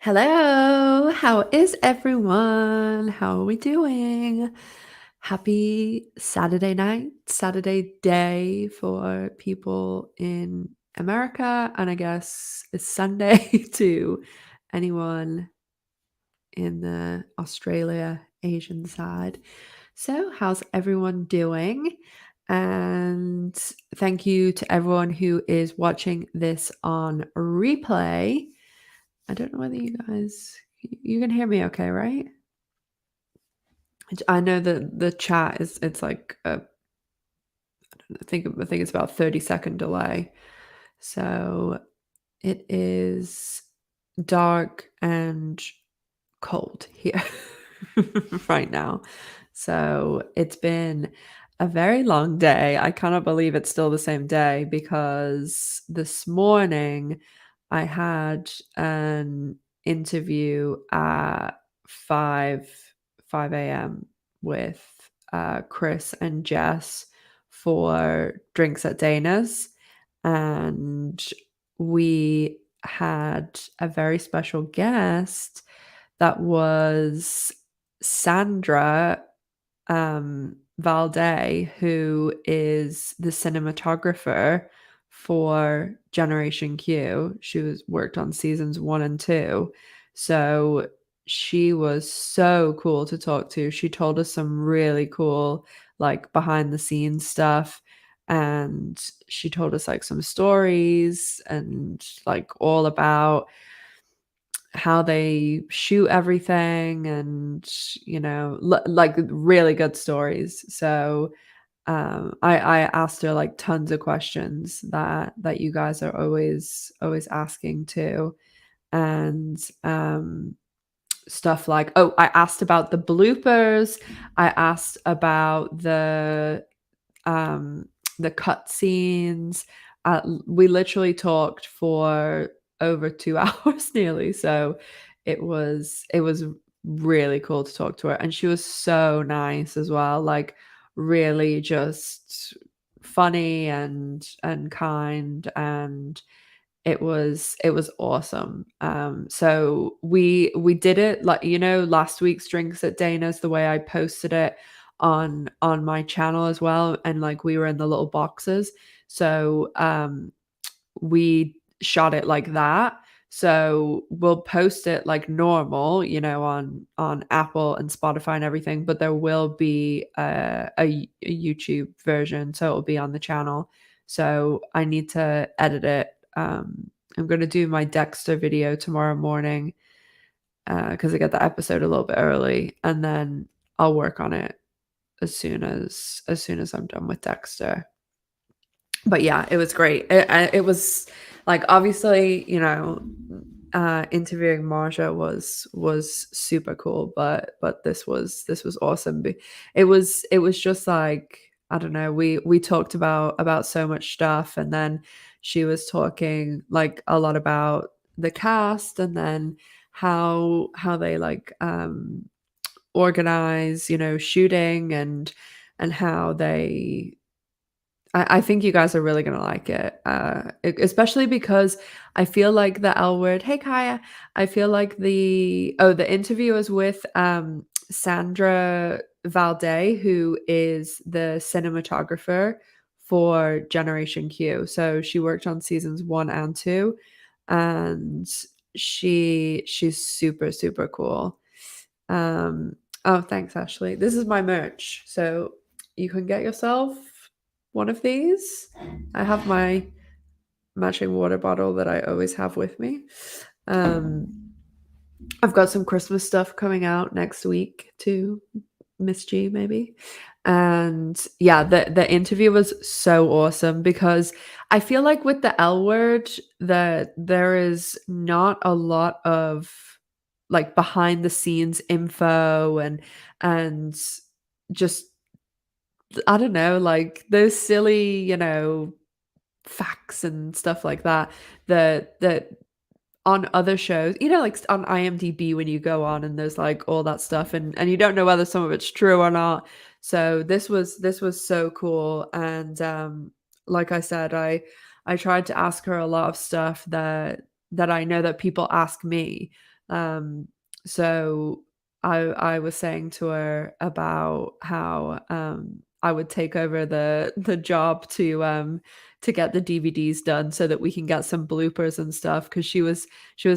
Hello, how is everyone? How are we doing? Happy Saturday night, Saturday day for people in America, and I guess it's Sunday to anyone in the Australia Asian side. So, how's everyone doing? And thank you to everyone who is watching this on replay. I don't know whether you can hear me okay, right? I know that the chat is it's like I think it's about 30-second delay. So it is dark and cold here right now. So it's been a very long day. I cannot believe it's still the same day because this morning I had an interview at 5 5 a.m. with Chris and Jess for Drinks at Dana's, and we had a very special guest that was Sandra Valdez, who is the cinematographer for Generation Q. She was worked on seasons 1 and 2. So she was so cool to talk to. She told us some really cool, like, behind the scenes stuff. And she told us like some stories and like all about how they shoot everything and like really good stories. So I asked her like tons of questions that you guys are always asking too. And stuff like, oh, I asked about the bloopers. I asked about the cut scenes. We literally talked for over 2 hours nearly. So it was really cool to talk to her. And she was so nice as well. Like really just funny and kind, and it was awesome. So we did it like, last week's Drinks at Dana's, the way I posted it on my channel as well, and like we were in the little boxes. So we shot it like that. So we'll post it like normal, on Apple and Spotify and everything, but there will be a YouTube version, so it'll be on the channel. So I need to edit it. I'm going to do my Dexter video tomorrow morning because I get the episode a little bit early, and then I'll work on it as soon as I'm done with Dexter. But yeah, it was great. It was like, obviously, interviewing Marja was super cool, but this was awesome. It was just like, I don't know, we talked about so much stuff, and then she was talking like a lot about the cast, and then how they like organize, shooting, and how they I think you guys are really gonna like it, especially because I feel like the L word. Hey, Kaya. I feel like the interview is with Sandra Valdez, who is the cinematographer for Generation Q. So she worked on seasons 1 and 2, and she's super super cool. Oh, thanks, Ashley. This is my merch, so you can get yourself one of these. I have my matching water bottle that I always have with me. I've got some Christmas stuff coming out next week too. Miss G, maybe. And yeah, the interview was so awesome because I feel like with the L word that there is not a lot of like behind the scenes info and just, I don't know, like those silly, facts and stuff like that that on other shows, like on IMDb, when you go on and there's like all that stuff, and you don't know whether some of it's true or not. So this was so cool. And like I said, I tried to ask her a lot of stuff that I know that people ask me. Um, so I was saying to her about how I would take over the job to get the DVDs done so that we can get some bloopers and stuff, because she was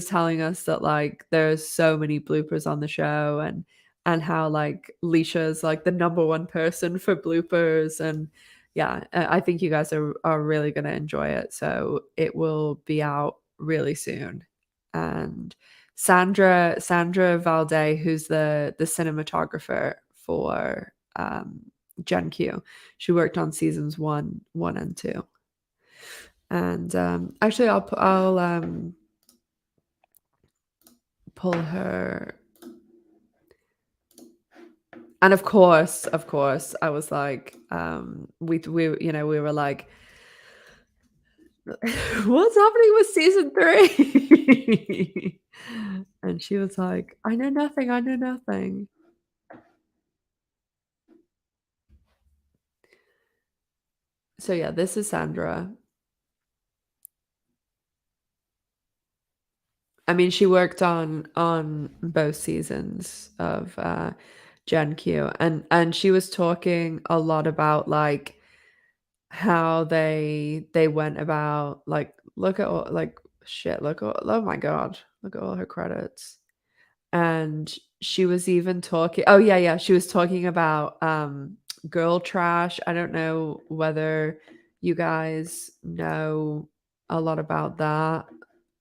telling us that like there's so many bloopers on the show, and how like Leisha's like the number one person for bloopers. And yeah, I think you guys are really gonna enjoy it. So it will be out really soon. And Sandra Valdez, who's the cinematographer for Gen Q. She worked on seasons one and two. And actually, I'll pull her. And of course, I was like, we were like, what's happening with season three? And she was like, I know nothing, I know nothing. So yeah, this is Sandra. I mean, she worked on both seasons of Gen Q, and she was talking a lot about like how they went about like look at all like shit, look at oh my god, look at all her credits. And she was even talking, oh yeah, she was talking about girl trash. I don't know whether you guys know a lot about that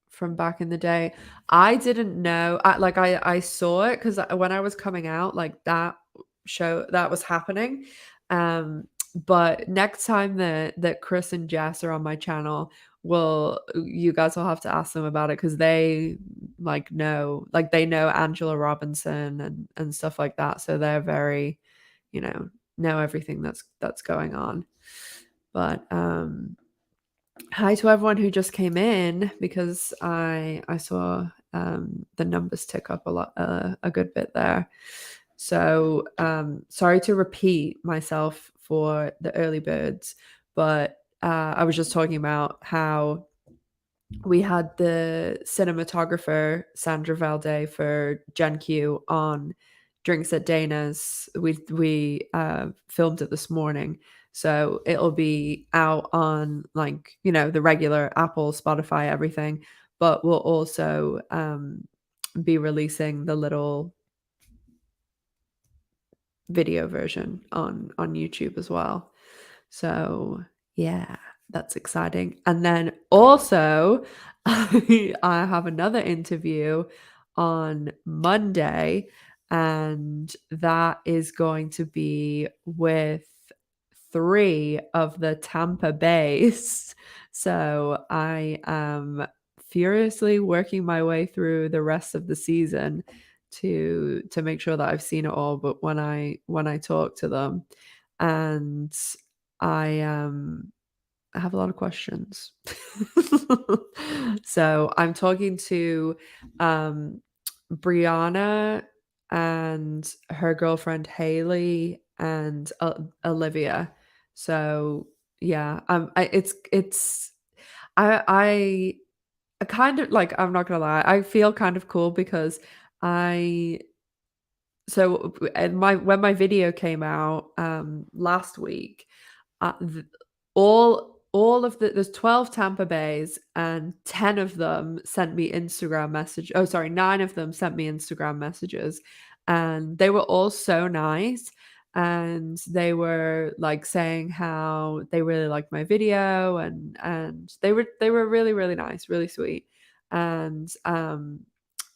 from back in the day. I didn't know. I saw it because when I was coming out, like that show that was happening. But next time that Chris and Jess are on my channel, will you guys will have to ask them about it, because they they know Angela Robinson and stuff like that. So they're very, you know everything that's going on. But hi to everyone who just came in, because I saw the numbers tick up a good bit there. So sorry to repeat myself for the early birds, but I was just talking about how we had the cinematographer Sandra Valdez for Gen Q on Drinks at Dana's. We filmed it this morning, so it'll be out on like the regular Apple, Spotify, everything. But we'll also be releasing the little video version on YouTube as well. So yeah, that's exciting. And then also, I have another interview on Monday, and that is going to be with three of the Tampa Bays. So I am furiously working my way through the rest of the season to make sure that I've seen it all. But when I talk to them, and I have a lot of questions. So I'm talking to Brianna and her girlfriend Haley and Olivia. So yeah, I I kind of like, I'm not gonna lie, I feel kind of cool because I so and my when my video came out last week, th all of there's 12 Tampa Bays, and 10 of them sent me Instagram message oh, sorry, 9 of them sent me Instagram messages, and they were all so nice, and they were, like, saying how they really liked my video, and they were really, really nice, really sweet. And,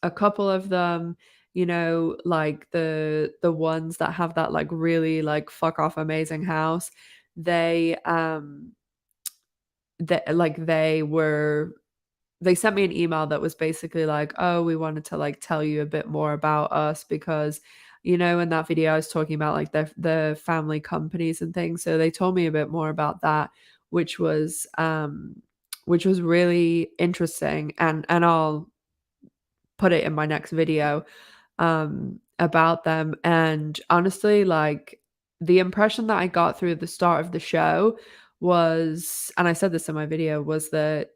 a couple of them, like the ones that have that, like, really, like, fuck off amazing house, they they sent me an email that was basically like, oh, we wanted to like tell you a bit more about us, because in that video I was talking about like the family companies and things. So they told me a bit more about that, which was really interesting, and I'll put it in my next video about them. And honestly, like, the impression that I got through the start of the show was, and I said this in my video, was that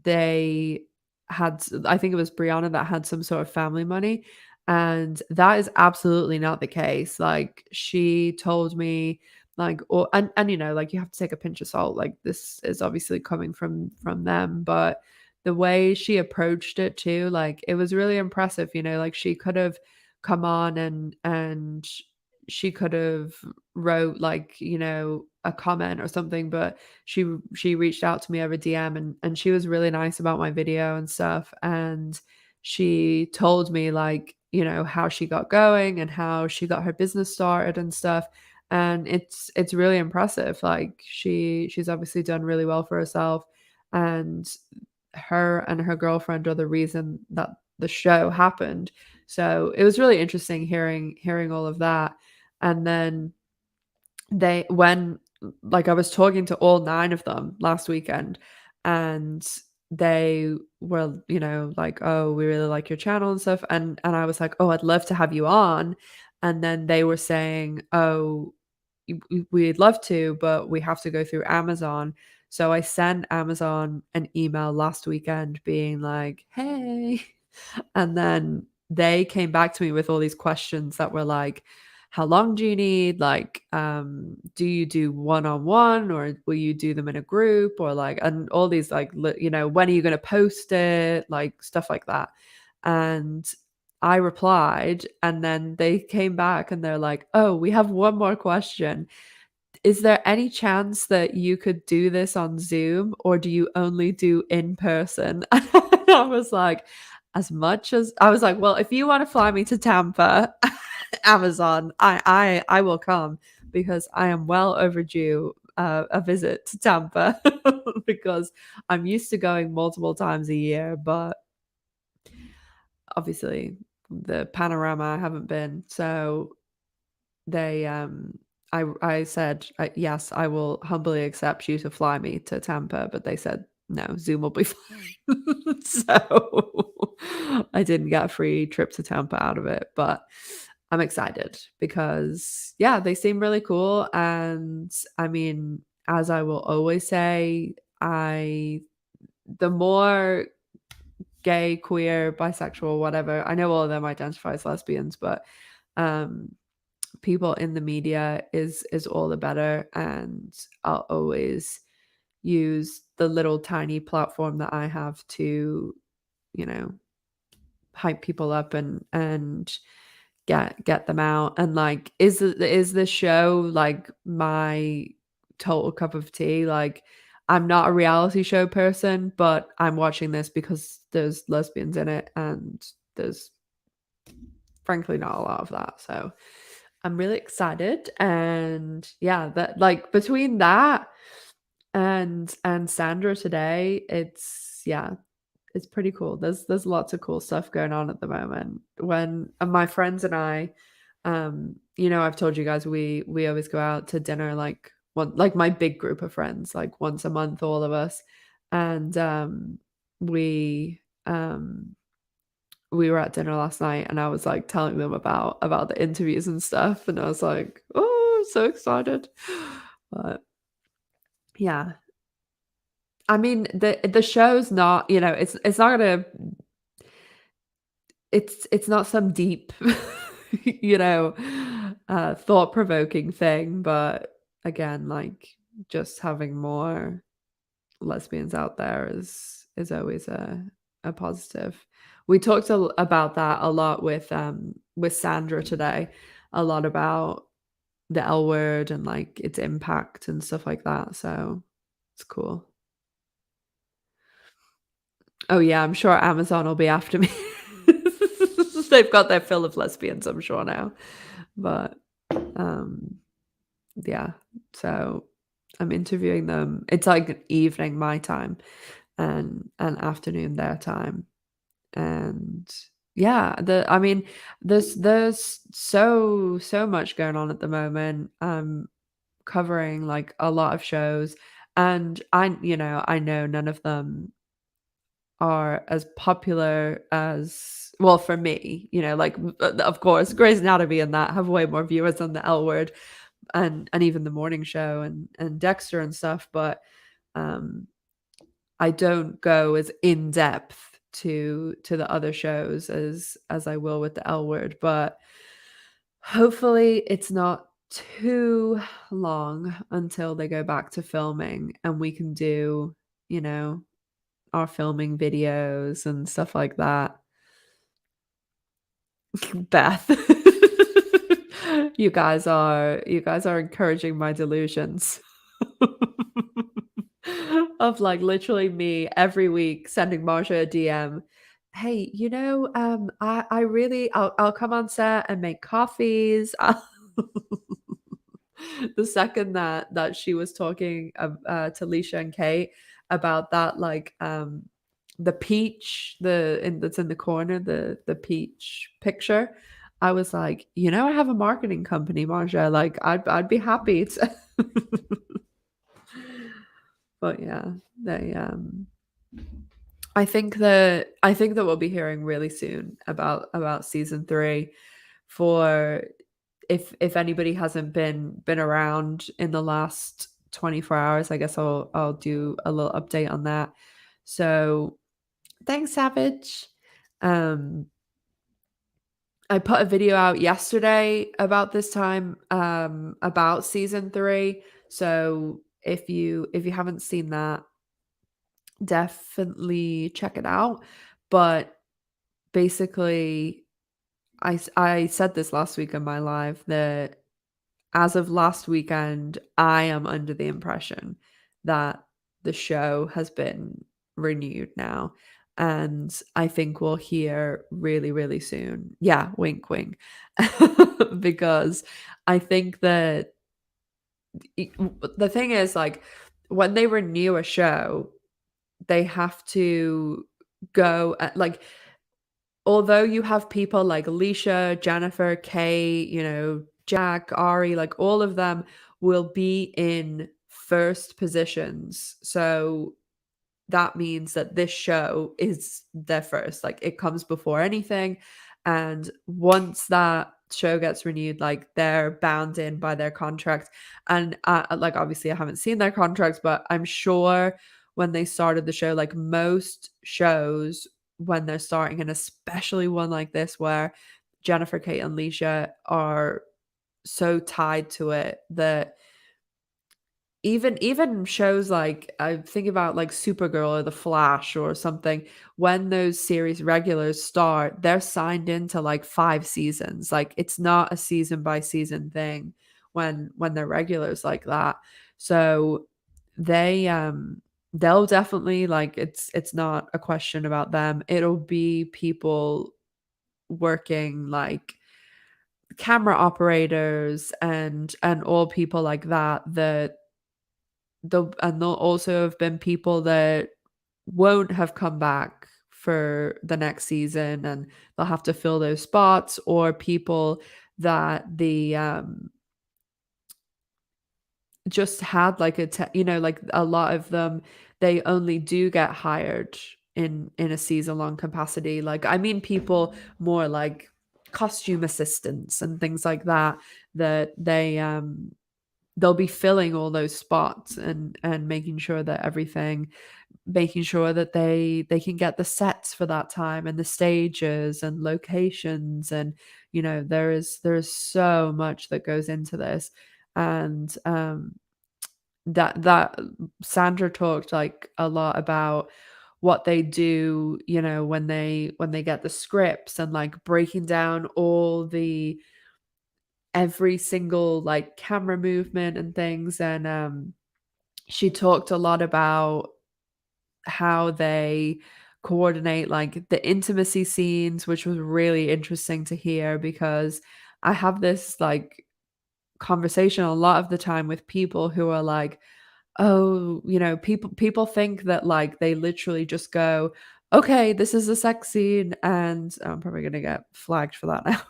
they had I think it was Brianna that had some sort of family money, and that is absolutely not the case. Like, she told me, like, or and, like, you have to take a pinch of salt, like, this is obviously coming from them, but the way she approached it too, like, it was really impressive, like, she could have come on and she could have wrote, like, a comment or something, but she reached out to me over DM, and she was really nice about my video and stuff, and she told me, like, how she got going and how she got her business started and stuff, and it's really impressive. Like, she's obviously done really well for herself, and her girlfriend are the reason that the show happened. So it was really interesting hearing all of that. And then they when like, I was talking to all 9 of them last weekend, and they were, like, "Oh, we really like your channel and stuff," and I was like, "Oh, I'd love to have you on," and then they were saying, "Oh, we'd love to, but we have to go through Amazon." So I sent Amazon an email last weekend being like, "Hey." And then they came back to me with all these questions that were like, how long do you need? Like, do you do one-on-one, or will you do them in a group, or like, and all these like, when are you going to post it? Like, stuff like that. And I replied, and then they came back and they're like, "Oh, we have one more question. Is there any chance that you could do this on Zoom, or do you only do in person?" And I was like, as much as I was like, "Well, if you want to fly me to Tampa, Amazon, I will come, because I am well overdue a visit to Tampa." Because I'm used to going multiple times a year, but obviously the panorama I haven't been. So they I said, yes, I will humbly accept you to fly me to Tampa, but they said no, Zoom will be fine. So I didn't get a free trip to Tampa out of it, but I'm excited because, yeah, they seem really cool. And I mean, as I will always say, I the more gay, queer, bisexual, whatever, I know all of them identify as lesbians, but um people in the media is all the better, and I'll always use the little tiny platform that I have to, you know, hype people up and get them out. And like, is the show like my total cup of tea? Like, I'm not a reality show person, but I'm watching this because there's lesbians in it, and there's frankly not a lot of that. So I'm really excited. And yeah, that, like, between that and Sandra today, it's, yeah, it's pretty cool. There's lots of cool stuff going on at the moment. When my friends and I, I've told you guys we always go out to dinner, like, one, like, my big group of friends, like, once a month, all of us. And we um we were at dinner last night, and I was like telling them about the interviews and stuff, and I was like, "Oh, I'm so excited." But yeah, I mean, the show's not, it's not gonna it's not some deep, you know, thought-provoking thing, but again, like, just having more lesbians out there is always a positive. We talked about that a lot with Sandra today, a lot about the L word and like its impact and stuff like that. So it's cool. Oh yeah, I'm sure Amazon will be after me. They've got their fill of lesbians, I'm sure now. But um yeah, so I'm interviewing them. It's like an evening my time and an afternoon their time. And yeah, I mean, there's so much going on at the moment. Covering like a lot of shows, and I know none of them are as popular as, well, for me, like, of course, Grey's Anatomy and that have way more viewers than the L Word, and even the morning show and Dexter and stuff, but um I don't go as in depth to the other shows as I will with the L Word, but hopefully it's not too long until they go back to filming and we can do, you know, our filming videos and stuff like that. Beth. You guys are encouraging my delusions. Of like literally me every week sending Marja a DM. Hey, I really I'll come on set and make coffees. The second that she was talking to Leisha and Kate about that, like the peach, that's in the corner, the peach picture. I was like, I have a marketing company, Marja. Like, I'd be happy to. But yeah, they I think that we'll be hearing really soon about season 3. For if anybody hasn't been around in the last 24 hours, I guess I'll do a little update on that. So, thanks, Savage. Um I put a video out yesterday about this time, about season 3. So if you haven't seen that, definitely check it out. But basically, I said this last week in my live that as of last weekend, I am under the impression that the show has been renewed now. And I think we'll hear really, really soon. Yeah, wink, wink. Because I think that the thing is, like, when they renew a show, they have to go at, like, although you have people like Alicia, Jennifer, Kay, Jack, Ari, like all of them will be in first positions. So that means that this show is their first, like it comes before anything. And once that show gets renewed, like they're bound in by their contract. And like obviously I haven't seen their contracts, but I'm sure when they started the show, like most shows when they're starting, and especially one like this where Jennifer, Kate, and Leisha are so tied to it that even shows like I think about like Supergirl or The Flash or something, when those series regulars start, they're signed into like 5 seasons. Like it's not a season by season thing when they're regulars like that. So they'll definitely, like, it's not a question about them. It'll be people working like camera operators and all people like that there'll also have been people that won't have come back for the next season, and they'll have to fill those spots, or people that just had like like a lot of them, they only do get hired in a season long capacity. Like, I mean, people more like costume assistants and things like that, that they'll be filling all those spots and making sure that they can get the sets for that time and the stages and locations. And there is so much that goes into this. And that Sandra talked like a lot about what they do, when they get the scripts, and like breaking down every single like camera movement and things. And she talked a lot about how they coordinate like the intimacy scenes, which was really interesting to hear, because I have this like conversation a lot of the time with people who are like, oh, people think that like they literally just go, okay, this is a sex scene, and I'm probably gonna get flagged for that now.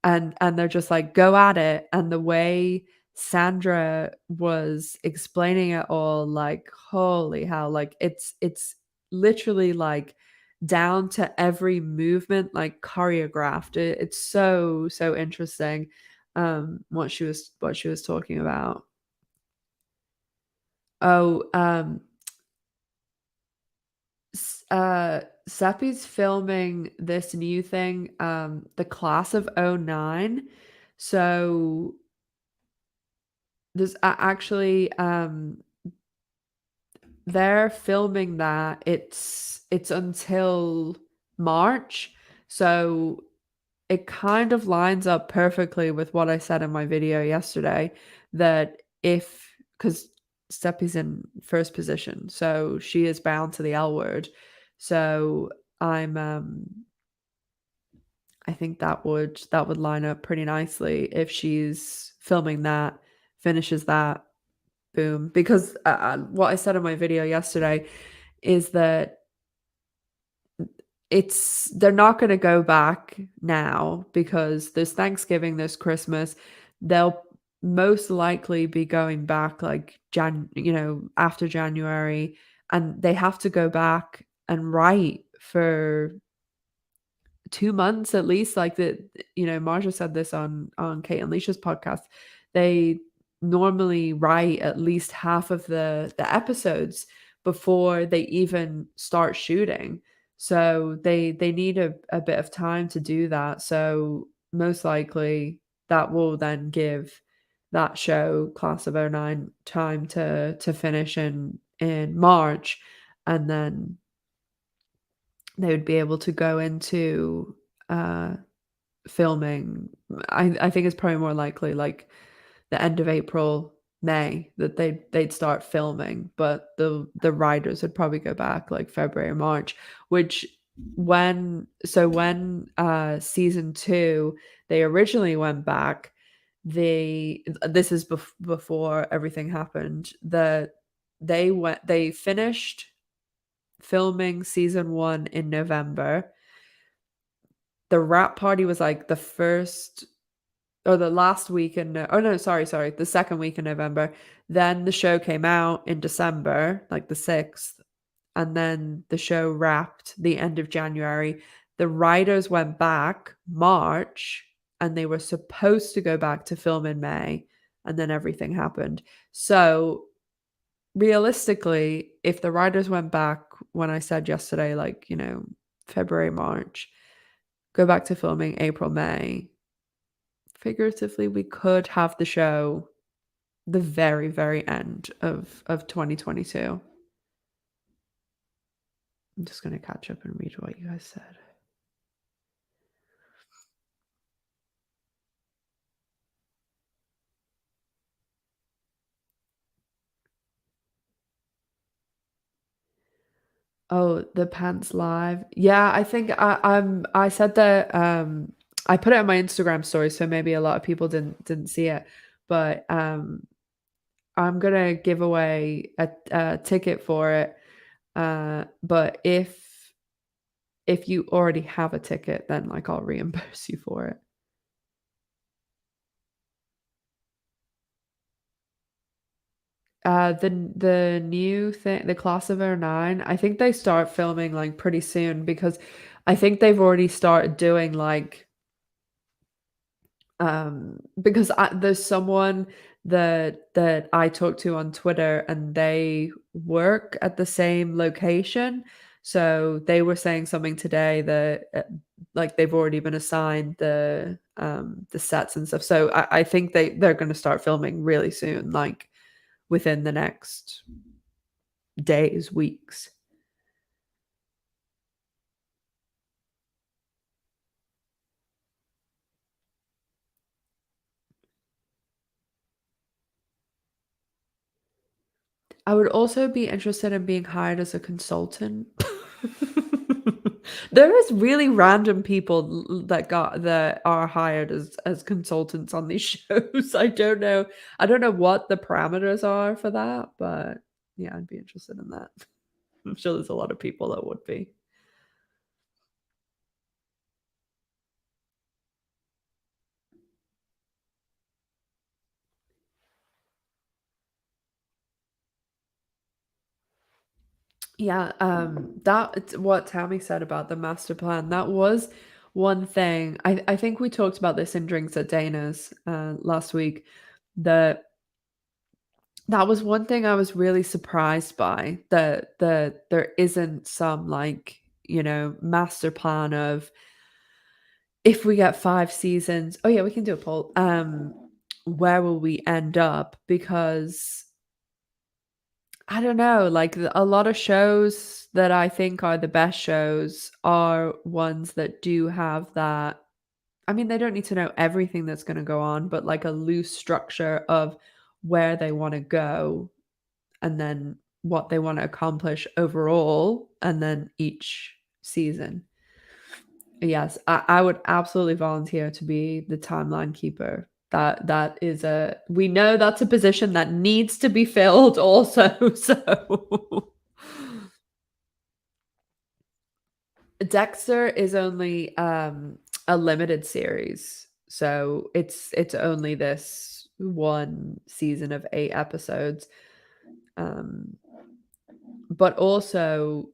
And they're just like, go at it. And the way Sandra was explaining it all, like, holy hell, like it's literally like down to every movement, like choreographed. It's so interesting, what she was talking about. Oh, Seppi's filming this new thing, the class of '09. So there's actually they're filming that. It's until March. So it kind of lines up perfectly with what I said in my video yesterday that if because Steppi's in first position, so she is bound to the L word. So I'm I think that would line up pretty nicely if she's filming that, finishes that, boom. Because what I said in my video yesterday is that they're not going to go back now because there's Thanksgiving, there's Christmas. They'll most likely be going back like after January, and they have to go back and write for 2 months at least. Like Marja said this on Kate and Leisha's podcast. They normally write at least half of the episodes before they even start shooting. So they need a bit of time to do that. So most likely that will then give that show Class of '09 time to finish in March, and then they would be able to go into uh filming. I think it's probably more likely like the end of April, May that they'd start filming, but the writers would probably go back like February, March, which when season 2 they originally went back, this is before everything happened, they finished filming season 1 in November. The wrap party was like the first or the last week in oh no, sorry, the second week in November. Then the show came out in December, like the 6th, and then the show wrapped the end of January. The writers went back March, and they were supposed to go back to film in May, and then everything happened. So realistically, if the writers went back when I said yesterday, like, February, March, go back to filming April, May, figuratively, we could have the show the very, very end of 2022. I'm just gonna catch up and read what you guys said. Oh, the pants live. Yeah, I think I said that I put it on my Instagram story, so maybe a lot of people didn't see it. But I'm gonna give away a ticket for it. But if you already have a ticket, then like I'll reimburse you for it. The new thing, the class of '09, I think they start filming like pretty soon because I think they've already started doing like because there's someone that I talked to on Twitter, and they work at the same location. So they were saying something today that like they've already been assigned the sets and stuff. So I think they're going to start filming really soon, like within the next days, weeks. I would also be interested in being hired as a consultant. There is really random people that are hired as consultants on these shows. I don't know what the parameters are for that, but yeah, I'd be interested in that. I'm sure there's a lot of people that would be. Yeah, that's what Tammy said about the master plan. That was one thing. I think we talked about this in Drinks at Dana's last week. That that was one thing I was really surprised by, that there isn't some like, master plan of if we get 5 seasons. Oh yeah, we can do a poll. Where will we end up? Because I don't know, like a lot of shows that I think are the best shows are ones that do have that. I mean, they don't need to know everything that's going to go on, but like a loose structure of where they want to go and then what they want to accomplish overall, and then each season. Yes, I would absolutely volunteer to be the timeline keeper. That is a we know that's a position that needs to be filled also. So Dexter is only a limited series. So it's only this one season of 8 episodes. Um but also,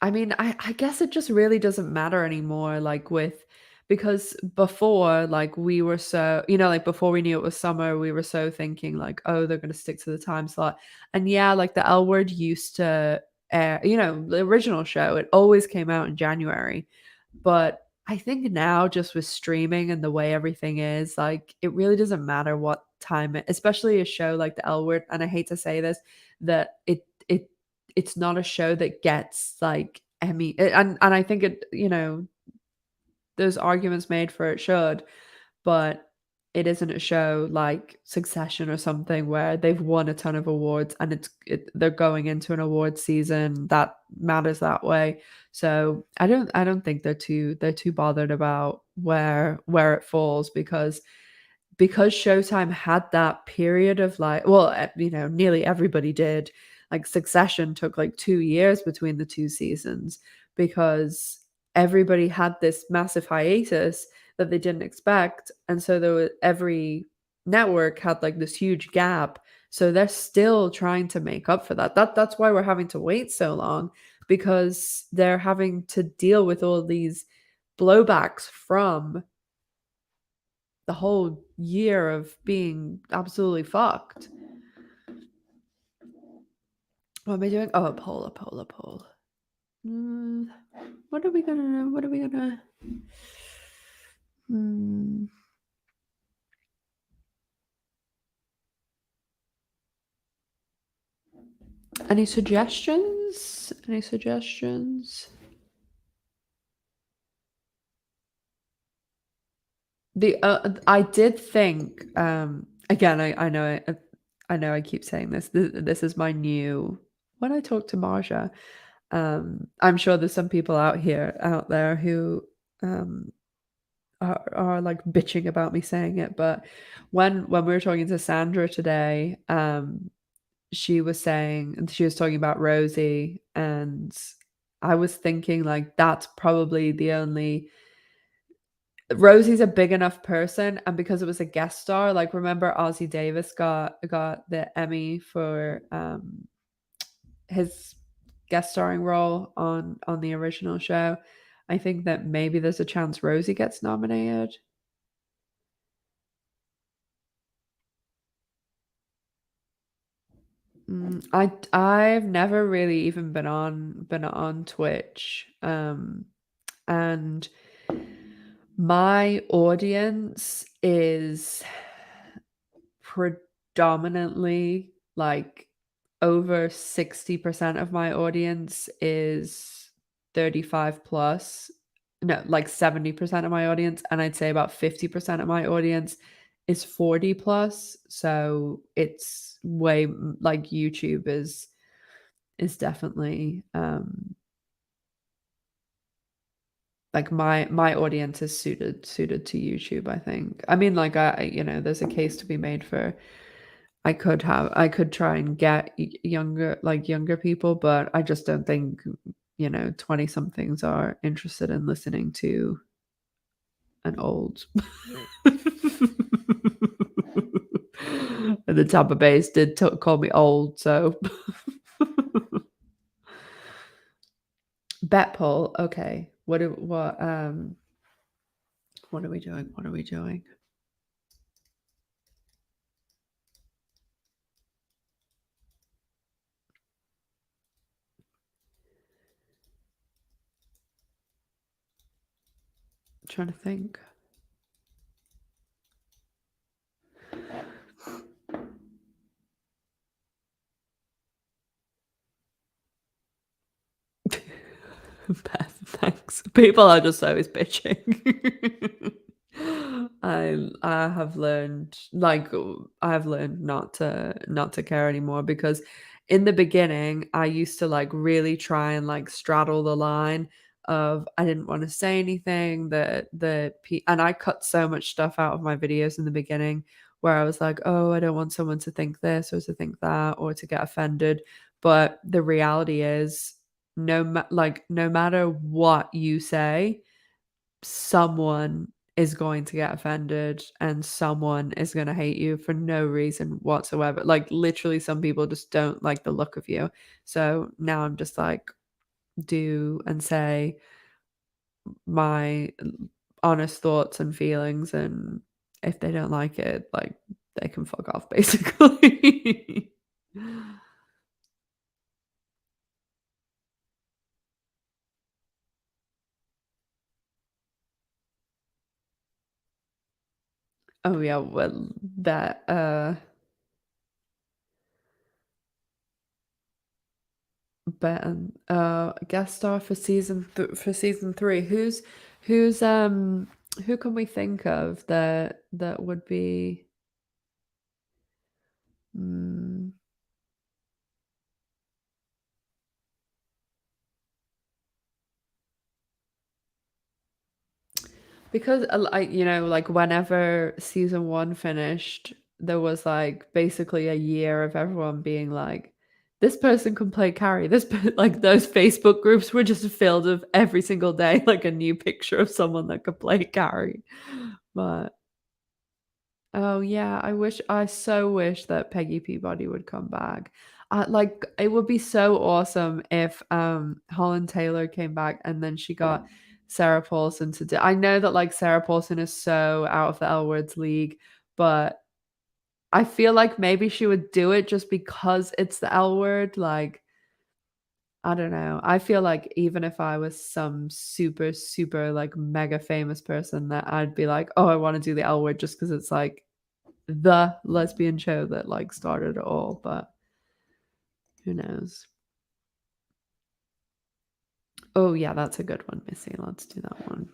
I mean, I guess it just really doesn't matter anymore, like, with because before, like, we were so like, before we knew it was summer, we were so thinking, like, "Oh, they're gonna stick to the time slot." And yeah, like, the L Word used to air the original show, it always came out in January. But I think now just with streaming and the way everything is, like, it really doesn't matter what time especially a show like The L Word, and I hate to say this, that it's not a show that gets, like, Emmy and I think there's arguments made for it should, but it isn't a show like Succession or something where they've won a ton of awards and they're going into an award season that matters that way. So I don't think they're too bothered about where it falls because Showtime had that period of like, well, nearly everybody did. Like Succession took like 2 years between the two seasons because everybody had this massive hiatus that they didn't expect. And so every network had like this huge gap. So they're still trying to make up for that. That's why we're having to wait so long because they're having to deal with all these blowbacks from the whole year of being absolutely fucked. What am I doing? Oh, a poll. Mm, what are we gonna? What are we gonna? Hmm. Any suggestions? Any suggestions? I did think. Again, I know I keep saying this. This is my new. When I talk to Marja, I'm sure there's some people out there who um are like bitching about me saying it, but when we were talking to Sandra today, she was saying and she was talking about Rosie, and I was thinking like that's probably the only Rosie's a big enough person, and because it was a guest star, like remember Ozzie Davis got the Emmy for his guest starring role on the original show. I think that maybe there's a chance Rosie gets nominated. I've never really even been on Twitch. And my audience is predominantly like over 60% of my audience is 35 plus. No, like 70% of my audience, and I'd say about 50% of my audience is 40 plus. So it's way like YouTube is definitely like my audience is suited to YouTube, I think. I mean, like there's a case to be made for I could try and get younger people, but I just don't think 20 somethings are interested in listening to an old. And the Tampa Bays did call me old, so bet poll. Okay, what are we doing? What are we doing? Trying to think. Beth, thanks. People are just always bitching. I have learned I have learned not to care anymore because in the beginning I used to like really try and like straddle the line of I didn't want to say anything and I cut so much stuff out of my videos in the beginning where I was like, "Oh, I don't want someone to think this or to think that or to get offended." But the reality is no matter what you say, someone is going to get offended and someone is going to hate you for no reason whatsoever. Like literally some people just don't like the look of you. So now I'm just like do and say my honest thoughts and feelings, and if they don't like it, like they can fuck off basically. Oh yeah, well that guest star for season 3. Who's who can we think of that would be mm, because like whenever season 1 finished, there was like basically a year of everyone being like this person can play Carrie. Like those Facebook groups were just filled of every single day like a new picture of someone that could play Carrie. But oh yeah, I so wish that Peggy Peabody would come back. Like it would be so awesome if Holland Taylor came back and then she got Sarah Paulson to do. I know that like Sarah Paulson is so out of the L Words league, but I feel like maybe she would do it just because it's the L Word. Like I don't know. I feel like even if I was some super, super like mega famous person, that I'd be like, oh, I want to do the L Word just because it's like the lesbian show that like started it all, but who knows? Oh yeah, that's a good one, Missy. Let's do that one.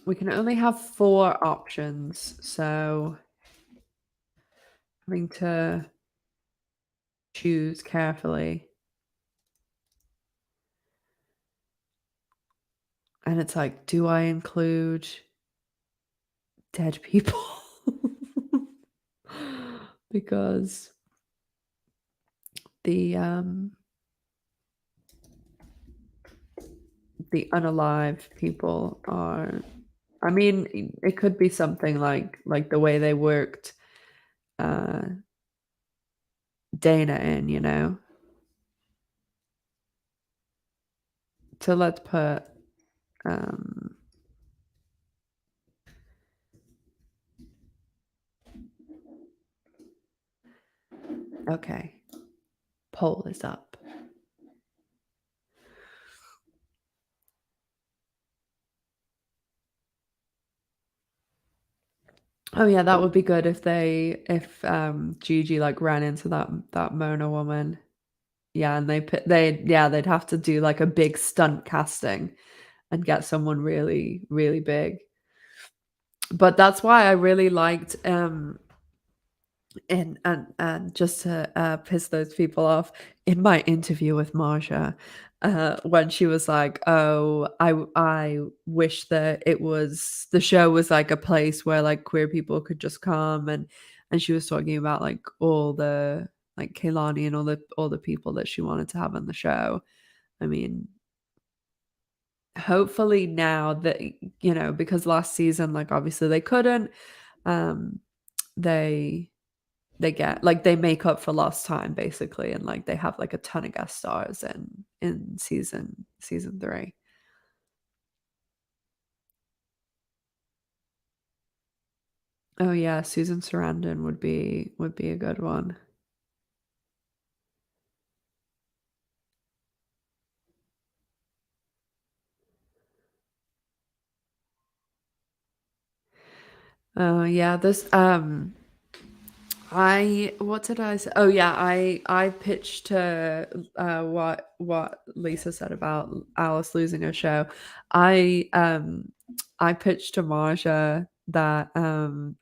We can only have 4 options, so having to choose carefully. And it's like, do I include dead people? Because the um the unalive people are, I mean, it could be something like the way they worked uh Dana in, So let's put um okay. Poll is up. Oh yeah, that would be good if Gigi like ran into that Mona woman. Yeah, and they'd have to do like a big stunt casting and get someone really, really big. But that's why I really liked and just to piss those people off, in my interview with Marsha, when she was like, "Oh, I wish that the show was like a place where like queer people could just come," and she was talking about like all the like Kaylani and all the people that she wanted to have on the show. I mean, hopefully now that because last season like obviously they couldn't, um they get like they make up for lost time basically, and like they have like a ton of guest stars in season 3. Oh yeah, Susan Sarandon would be a good one. Oh yeah, this I what did I say? Oh yeah, I pitched what Lisa said about Alice losing her show. I I pitched to Marja that and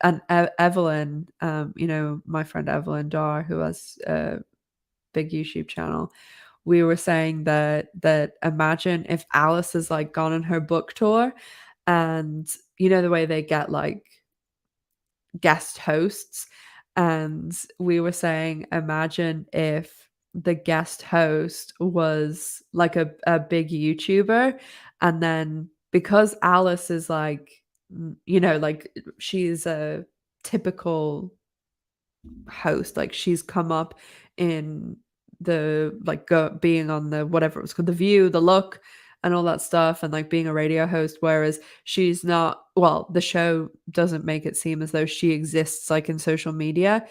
Evelyn, my friend Evelyn Dar, who has a big YouTube channel. We were saying that imagine if Alice has like gone on her book tour, and the way they get like guest hosts. And we were saying, imagine if the guest host was like a big YouTuber. And then because Alice is like, like she's a typical host. Like she's come up in the like being on the whatever it was called, the View, the Look, and all that stuff, and like being a radio host. Whereas she's not. Well, the show doesn't make it seem as though she exists like in social media.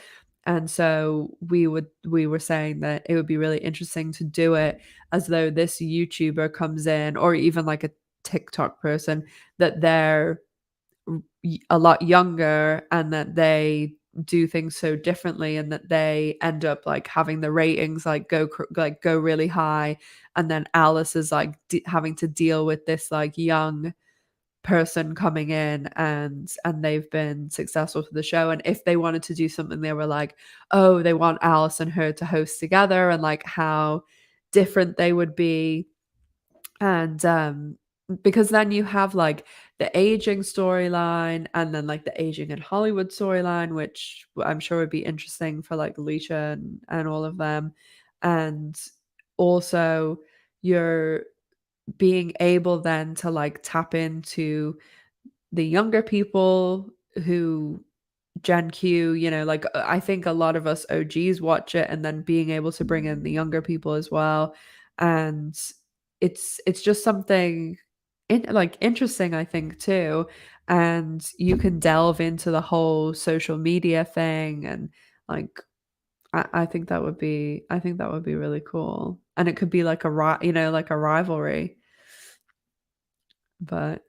And so we were saying that it would be really interesting to do it as though this YouTuber comes in, or even like a TikTok person, that they're a lot younger, and that they do things so differently, and that they end up like having the ratings like go really high. And then Alice is like having to deal with this like young person coming in, and they've been successful for the show. And if they wanted to do something, they were like, oh, they want Alice and her to host together, and like how different they would be. And because then you have like the aging storyline, and then like the aging in Hollywood storyline, which I'm sure would be interesting for like Alicia and all of them. And also you're being able then to like tap into the younger people who Gen Q, like I think a lot of us OGs watch it, and then being able to bring in the younger people as well. And it's just something like interesting, I think, too. And you can delve into the whole social media thing, and like I think that would be really cool. And it could be like like a rivalry. But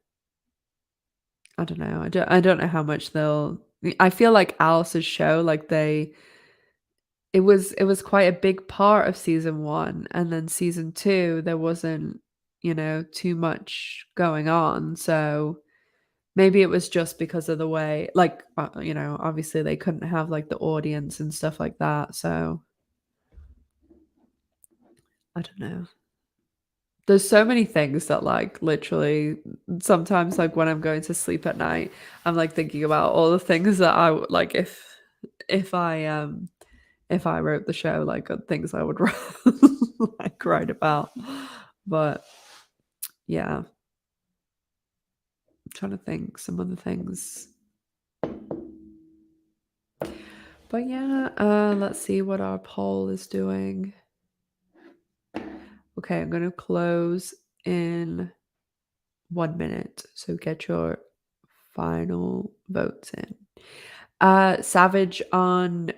I don't know. I don't know how much they'll. I feel like Alice's show, like it was quite a big part of season 1, and then season 2 there wasn't, too much going on. So maybe it was just because of the way, like, obviously they couldn't have like the audience and stuff like that. So I don't know. There's so many things that like literally sometimes like when I'm going to sleep at night, I'm like thinking about all the things that I would like if I if I wrote the show, like things I would like write about. But yeah, I'm trying to think some other things. But yeah, let's see what our poll is doing. Okay, I'm gonna close in 1 minute. So get your final votes in. Savage on.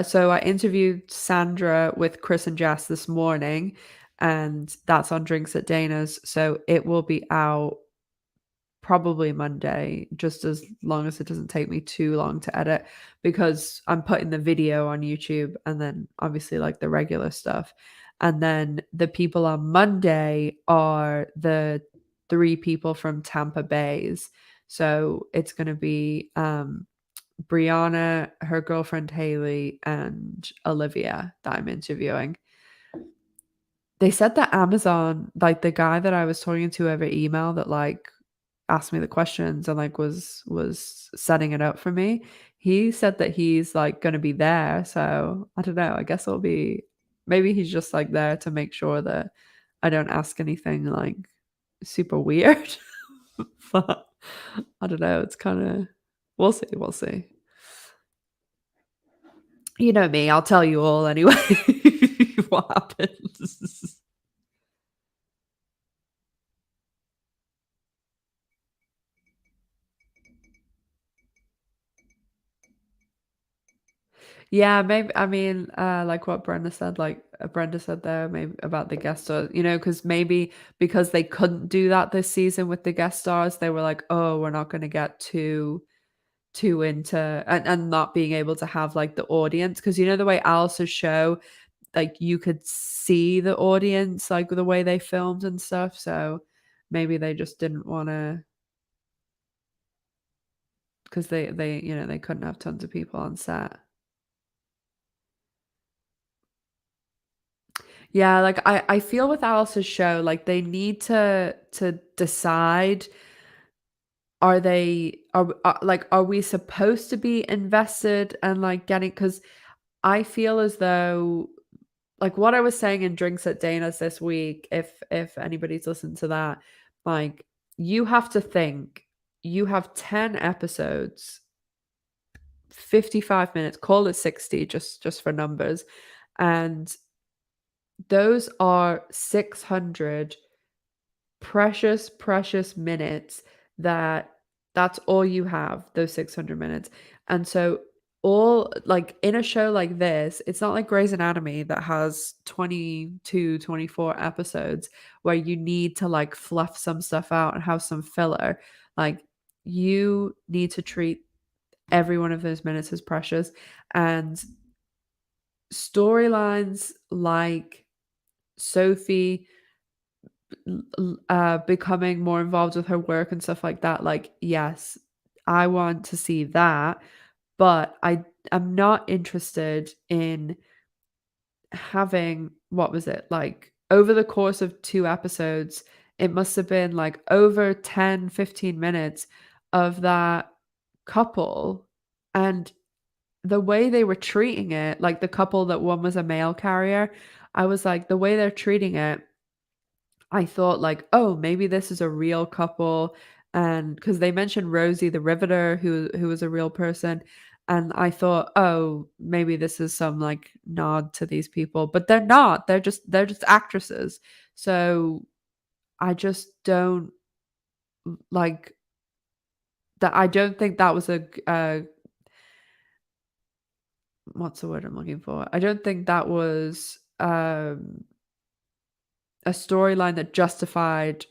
So I interviewed Sandra with Chris and Jess this morning, and that's on Drinks at Dana's. So it will be out probably Monday, just as long as it doesn't take me too long to edit, because I'm putting the video on YouTube, and then obviously like the regular stuff. And then the people on Monday are the 3 people from Tampa Bays. So it's going to be Brianna, her girlfriend Haley, and Olivia that I'm interviewing. They said that Amazon, like the guy that I was talking to over email that like asked me the questions and like was setting it up for me, he said that he's like going to be there. So I don't know. I guess it'll be, maybe he's just like there to make sure that I don't ask anything like super weird. But I don't know. It's kind of, we'll see. We'll see. You know me, I'll tell you all anyway what happens. Yeah, maybe I mean, like what Brenda said there, maybe about the guest stars, because maybe because they couldn't do that this season with the guest stars, they were like, "Oh, we're not gonna get too into," and not being able to have, like, the audience, because the way Alice's show, like, you could see the audience, like, the way they filmed and stuff, so maybe they just didn't wanna, 'cause they couldn't have tons of people on set. Yeah, like, I feel with Alice's show, like, they need to decide, are we supposed to be invested and, like, getting, because I feel as though, like, what I was saying in Drinks at Dana's this week, if anybody's listened to that, like, you have to think, you have 10 episodes, 55 minutes, call it 60, just for numbers, and those are 600 precious, precious minutes, that's all you have, those 600 minutes. And so, all like in a show like this, it's not like Grey's Anatomy that has 22, 24 episodes where you need to like fluff some stuff out and have some filler. Like, you need to treat every one of those minutes as precious, and storylines like Sophie becoming more involved with her work and stuff like that, like, yes, I want to see that, but I am not interested in having, what was it, like, over the course of 2 episodes, it must have been, like, over 10, 15 minutes of that couple, and the way they were treating it, like, the couple that one was a mail carrier, I was like, the way they're treating it, I thought like, "Oh, maybe this is a real couple," and because they mentioned Rosie the Riveter, who was a real person, and I thought, "Oh, maybe this is some, like, nod to these people," but they're not, they're just actresses. So, I just don't like that. I don't think that was what's the word I'm looking for? I don't think that was, a storyline that justified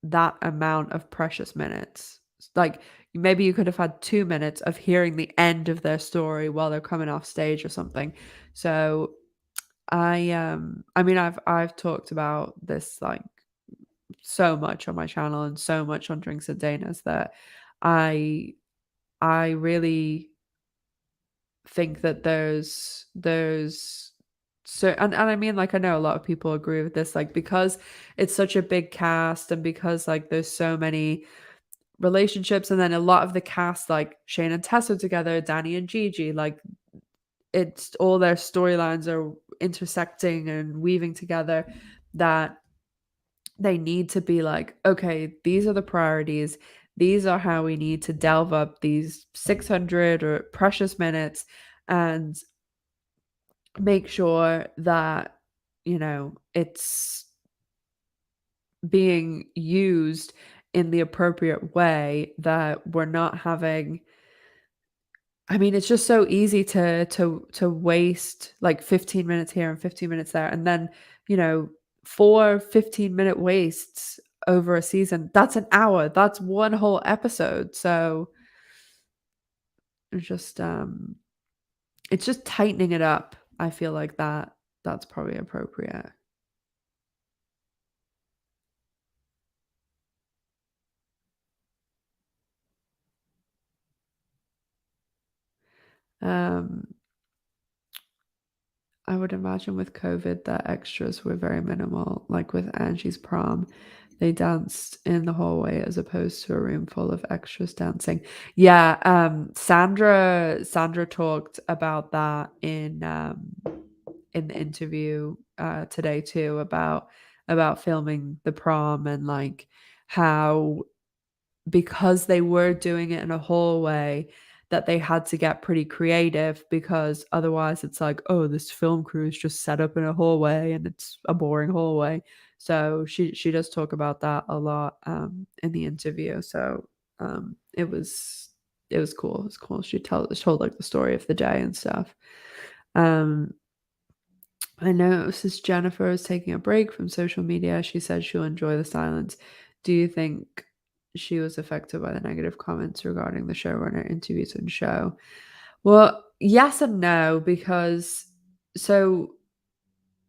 that amount of precious minutes. Like, maybe you could have had 2 minutes of hearing the end of their story while they're coming off stage or something. So, I mean, I've talked about this, like, so much on my channel and so much on Drinks and Danas that I I really think that there's so, and I mean, like, I know a lot of people agree with this, like, because it's such a big cast and because, like, there's so many relationships, and then a lot of the cast, like Shane and Tess are together, Danny and Gigi, like, it's all their storylines are intersecting and weaving together, that they need to be like, okay, these are the priorities. These are how we need to delve up these 600 or precious minutes and make sure that, it's being used in the appropriate way, that we're not having, I mean, it's just so easy to waste like 15 minutes here and 15 minutes there, and then, you know, 4 15-minute wastes over a season. That's an hour. That's one whole episode. So it's just tightening it up. I feel like that's probably appropriate. Um I would imagine with COVID that extras were very minimal. Like with Angie's prom, they danced in the hallway as opposed to a room full of extras dancing. Yeah, Sandra talked about that in the interview today too, about filming the prom, and like how, because they were doing it in a hallway, that they had to get pretty creative, because otherwise it's like, oh, this film crew is just set up in a hallway and it's a boring hallway. So she does talk about that a lot in the interview. So it was, it was cool. It was cool. She told like the story of the day and stuff. Um, I noticed as Jennifer is taking a break from social media. She said she'll enjoy the silence. Do you think she was affected by the negative comments regarding the showrunner interviews and show? Well, yes and no, because so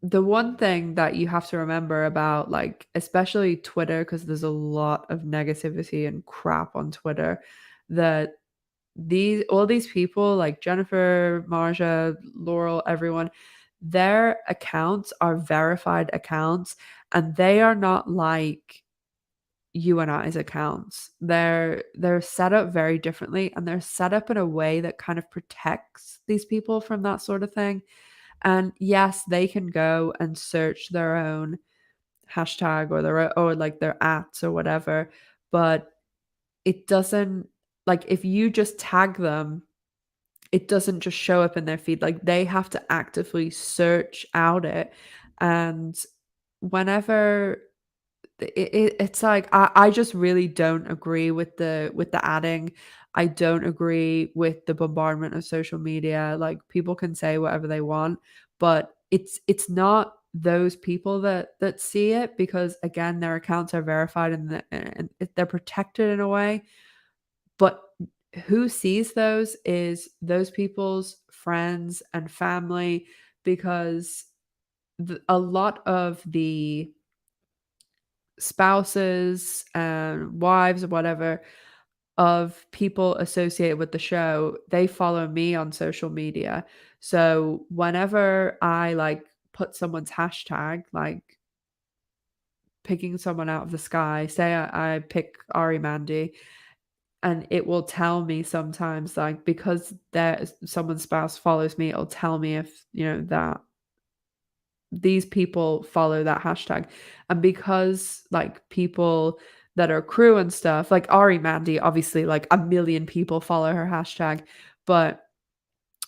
the one thing that you have to remember about, like, especially Twitter, because there's a lot of negativity and crap on Twitter, that these all these people like Jennifer, Marja, Laurel, everyone, their accounts are verified accounts, and they are not like you and I's accounts. They're set up very differently, and they're set up in a way that kind of protects these people from that sort of thing. And yes, they can go and search their own hashtag or or like their ats or whatever, but it doesn't, like, if you just tag them, it doesn't just show up in their feed. Like, they have to actively search out it. And whenever it's like I just really don't agree with the adding. I don't agree with the bombardment of social media. Like, people can say whatever they want, but it's not those people that see it, because again, their accounts are verified, and they're protected in a way. But who sees those is those people's friends and family, because a lot of the spouses and wives or whatever of people associated with the show, they follow me on social media. So whenever I like put someone's hashtag, like picking someone out of the sky, say I pick Ari Mandy, and it will tell me sometimes, like, because there's someone's spouse follows me, it'll tell me if, that these people follow that hashtag. And because like people that are crew and stuff, like Ari Mandy, obviously like a million people follow her hashtag, but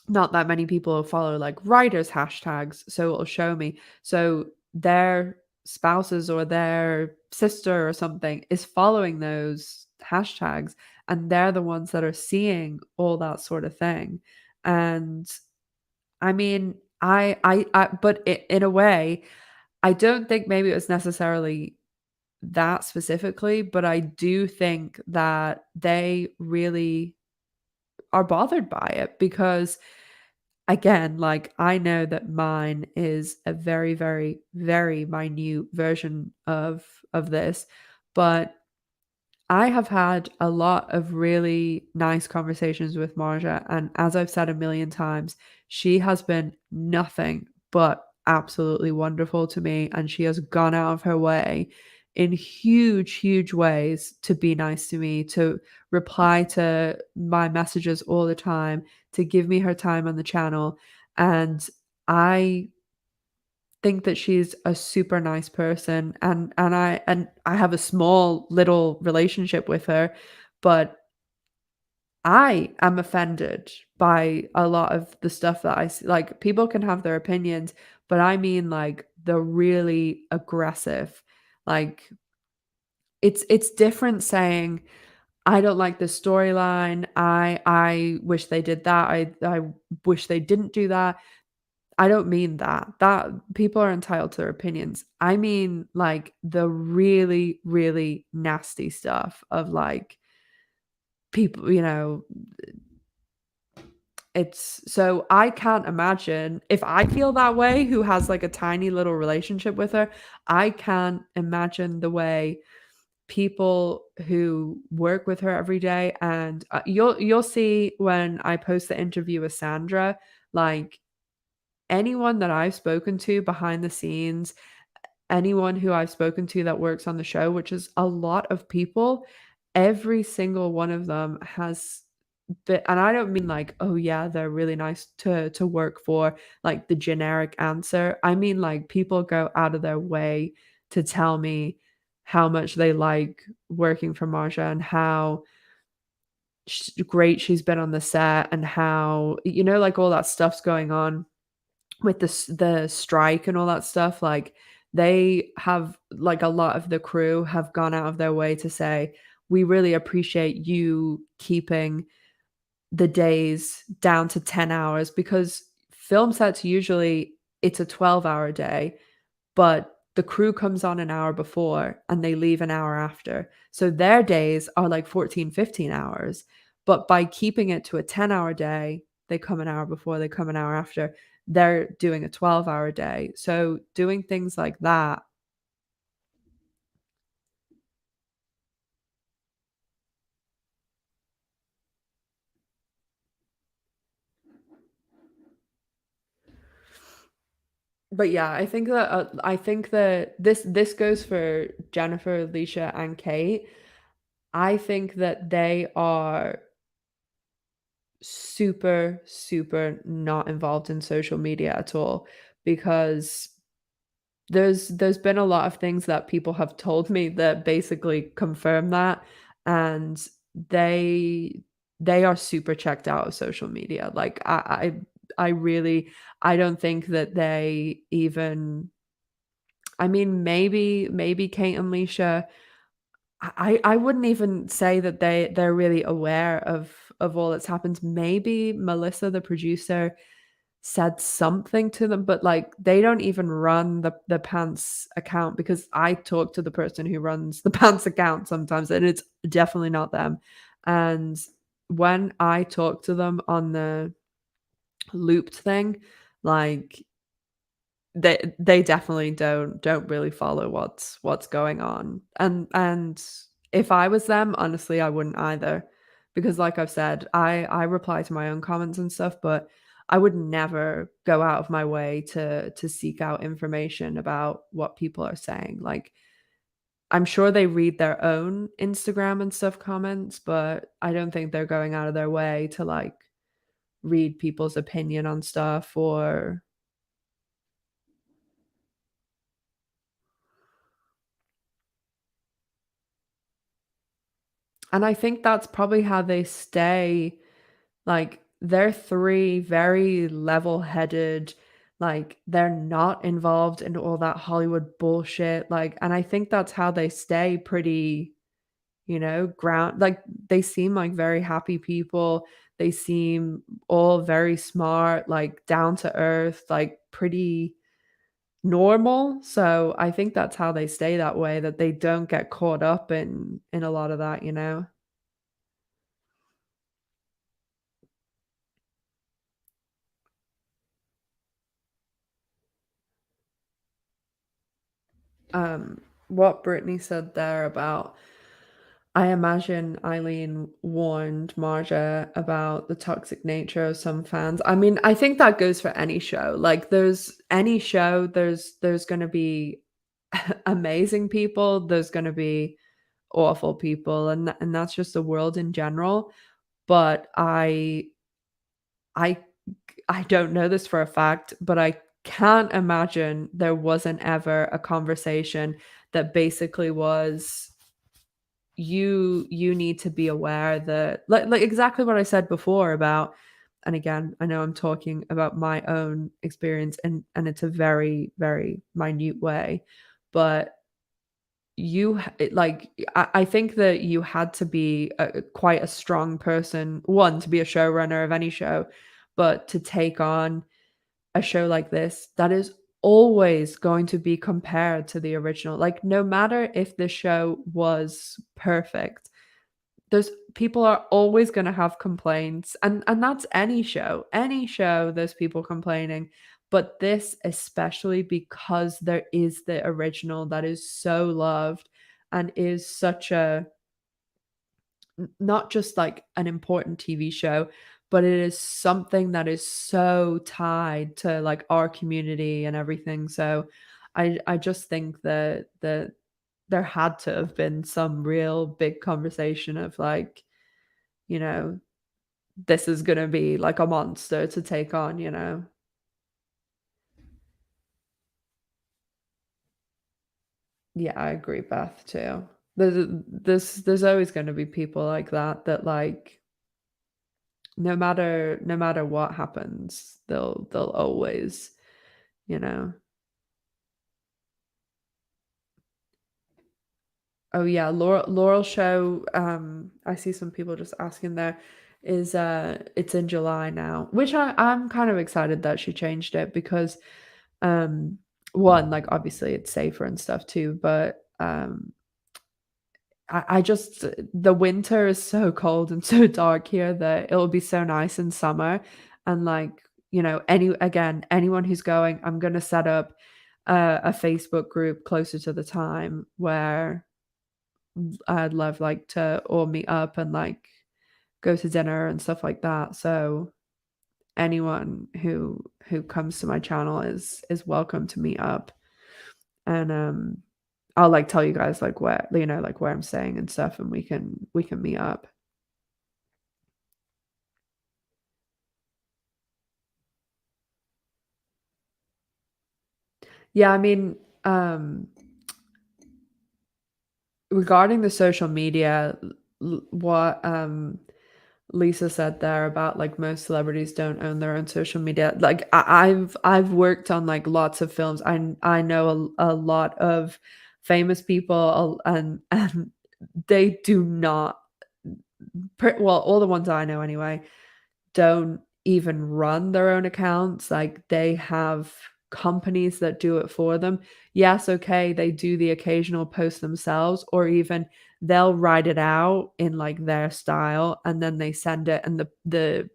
not that many people follow like writers' hashtags. So it'll show me. So their spouses or their sister or something is following those hashtags, and they're the ones that are seeing all that sort of thing. And I mean, but in a way, I don't think maybe it was necessarily that specifically, but I do think that they really are bothered by it, because again, like, I know that mine is a very, very, very minute version of this, but I have had a lot of really nice conversations with Marja, and as I've said a million times, she has been nothing but absolutely wonderful to me, and she has gone out of her way in huge, huge ways to be nice to me, to reply to my messages all the time, to give me her time on the channel, and I think that she's a super nice person, and I have a small little relationship with her, but I am offended by a lot of the stuff that I see. Like, people can have their opinions, but I mean like the really aggressive, like, it's different saying I don't like this storyline. I wish they did that. I wish they didn't do that. I don't mean that. That people are entitled to their opinions. I mean, like, the really, really nasty stuff of, like, people, it's so I can't imagine if I feel that way, who has, like, a tiny little relationship with her. I can't imagine the way people who work with her every day, and, you'll see when I post the interview with Sandra, like, anyone that I've spoken to behind the scenes, anyone who I've spoken to that works on the show, which is a lot of people, every single one of them has been, and I don't mean like, oh yeah, they're really nice to work for, like the generic answer. I mean like people go out of their way to tell me how much they like working for Marja, and how great she's been on the set, and how, like, all that stuff's going on with the strike and all that stuff. Like, they have, like, a lot of the crew have gone out of their way to say, "We really appreciate you keeping the days down to 10 hours because film sets usually it's a 12-hour day, but the crew comes on an hour before and they leave an hour after. So their days are like 14, 15 hours. But by keeping it to a 10-hour day, they come an hour before, they come an hour after, they're doing a 12-hour day. So doing things like that. But yeah, I think that this goes for Jennifer, Alicia, and Kate. I think that they are super, super not involved in social media at all because there's been a lot of things that people have told me that basically confirm that, and they they are super checked out of social media. Like I really I don't think that they even I mean, maybe Kate and Leisha I wouldn't even say that they're really aware of all that's happened. Maybe Melissa, the producer, said something to them, but, like, they don't even run the Pants account because I talk to the person who runs the Pants account sometimes, and it's definitely not them. And when I talk to them on the looped thing, like they definitely don't really follow what's going on, and if I was them, honestly, I wouldn't either, because like I've said, I reply to my own comments and stuff, but I would never go out of my way to seek out information about what people are saying, like, I'm sure they read their own Instagram and stuff comments, but I don't think they're going out of their way to, like, read people's opinion on stuff or and I think that's probably how they stay like, they're 3 very level-headed, like, they're not involved in all that Hollywood bullshit, like and I think that's how they stay pretty, like, they seem like very happy people, they seem all very smart, like, down to earth, like, pretty normal, so I think that's how they stay that way, that they don't get caught up in a lot of that, you know? What Brittany said there about I imagine Eileen warned Marja about the toxic nature of some fans. I mean, I think that goes for any show. Like there's any show, there's gonna be amazing people, there's gonna be awful people, and that's just the world in general. But I I don't know this for a fact, but I can't imagine there wasn't ever a conversation that basically was you need to be aware that like exactly what I said before about and again, I know I'm talking about my own experience and it's a very, very minute way, but like I think that you had to be quite a strong person, one, to be a showrunner of any show, but to take on a show like this that is always going to be compared to the original. Like, no matter if the show was perfect, there's people are always gonna have complaints, and that's any show. Any show, there's people complaining, but this especially because there is the original that is so loved and is such a not just like an important TV show, but it is something that is so tied to like our community and everything. So I just think that there had to have been some real big conversation of like, you know, this is gonna be like a monster to take on, you know? Yeah, I agree, Beth, too. There's always gonna be people like that that like no matter what happens, they'll always, you know Oh yeah, Laurel show, I see some people just asking there, is it's in July now, which I'm kind of excited that she changed it because um one, like obviously it's safer and stuff too, but I just the winter is so cold and so dark here that it'll be so nice in summer. And like, anyone who's going, I'm gonna set up a Facebook group closer to the time where I'd love like to all meet up and like go to dinner and stuff like that. So anyone who comes to my channel is welcome to meet up. And I'll like tell you guys like where I'm staying and stuff, and we can meet up. Yeah, I mean, um regarding the social media, what Lisa said there about like most celebrities don't own their own social media. Like I've worked on like lots of films. I know a lot of famous people, and they do not. Well, all the ones I know anyway don't even run their own accounts. Like they have companies that do it for them. Yes, okay, they do the occasional post themselves, or even they'll write it out in like their style and then they send it, and the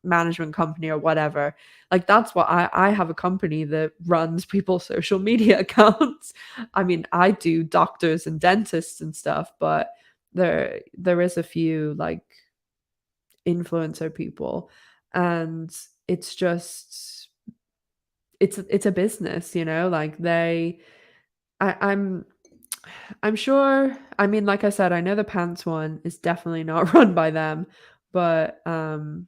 management company or whatever. Like that's what I have a company that runs people's social media accounts. I mean, I do doctors and dentists and stuff, but there is a few like influencer people, and it's just it's a business, like I'm sure. I mean, like I said, I know the pants one is definitely not run by them, but I'm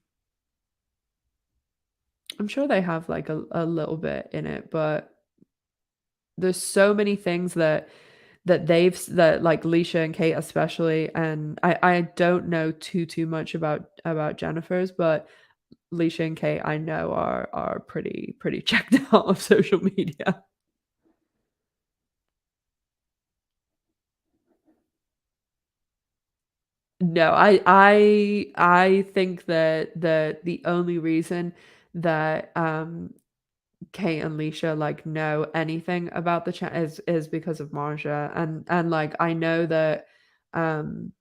sure they have like a little bit in it. But there's so many things that like Leisha and Kate especially, and I don't know too much about Jennifer's, but Leisha and Kate I know are pretty checked out of social media. No, I think that the only reason that Kate and Leisha like know anything about the chat is because of Marja, and like I know that um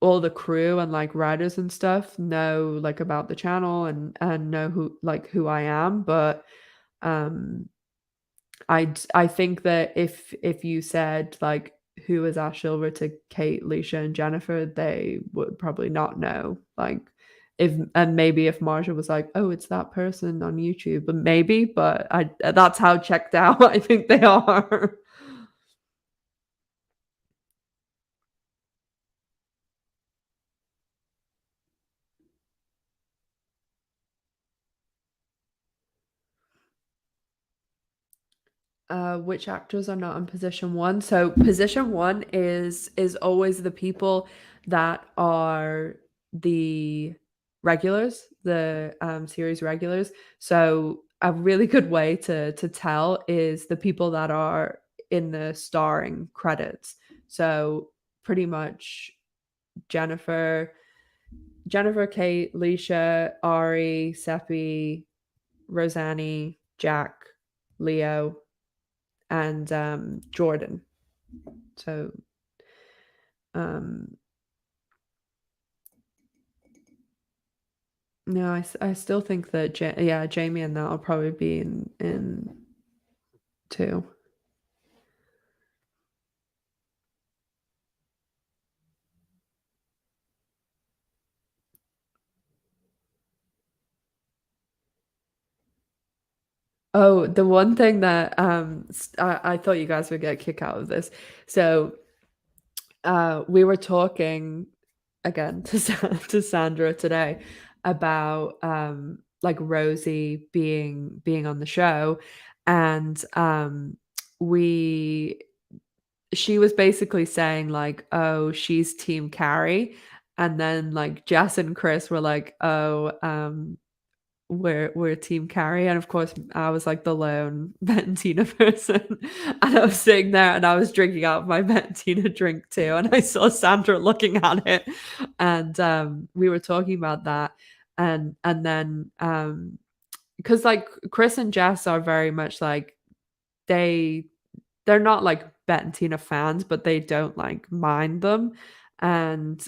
all the crew and like writers and stuff know like about the channel and know who I am, but um I think that if you said like who is Ash Silver to Kate, Leisha, and Jennifer, they would probably not know. Like if and maybe if Marsha was like, oh, it's that person on YouTube, but maybe, but I that's how checked out I think they are. Which actors are not in position one? So position one is always the people that are the regulars, the series regulars. So a really good way to tell is the people that are in the starring credits. So pretty much Jennifer, Kate, Leisha, Ari, Seppi, Rosanni, Jack, Leo, and Jordan. So um, no, I still think that yeah, Jamie and that will probably be in two. Oh, the one thing that I thought you guys would get a kick out of this. So we were talking again to to Sandra today about like Rosie being on the show, and we she was basically saying like, "Oh, she's team Carrie." And then like Jess and Chris were like, "Oh, we're team Carrie, and of course, I was like the lone Bentina person, and I was sitting there and I was drinking out of my Bentina drink too, and I saw Sandra looking at it, and we were talking about that, and then because like Chris and Jess are very much like they they're not like Bentina fans, but they don't like mind them, and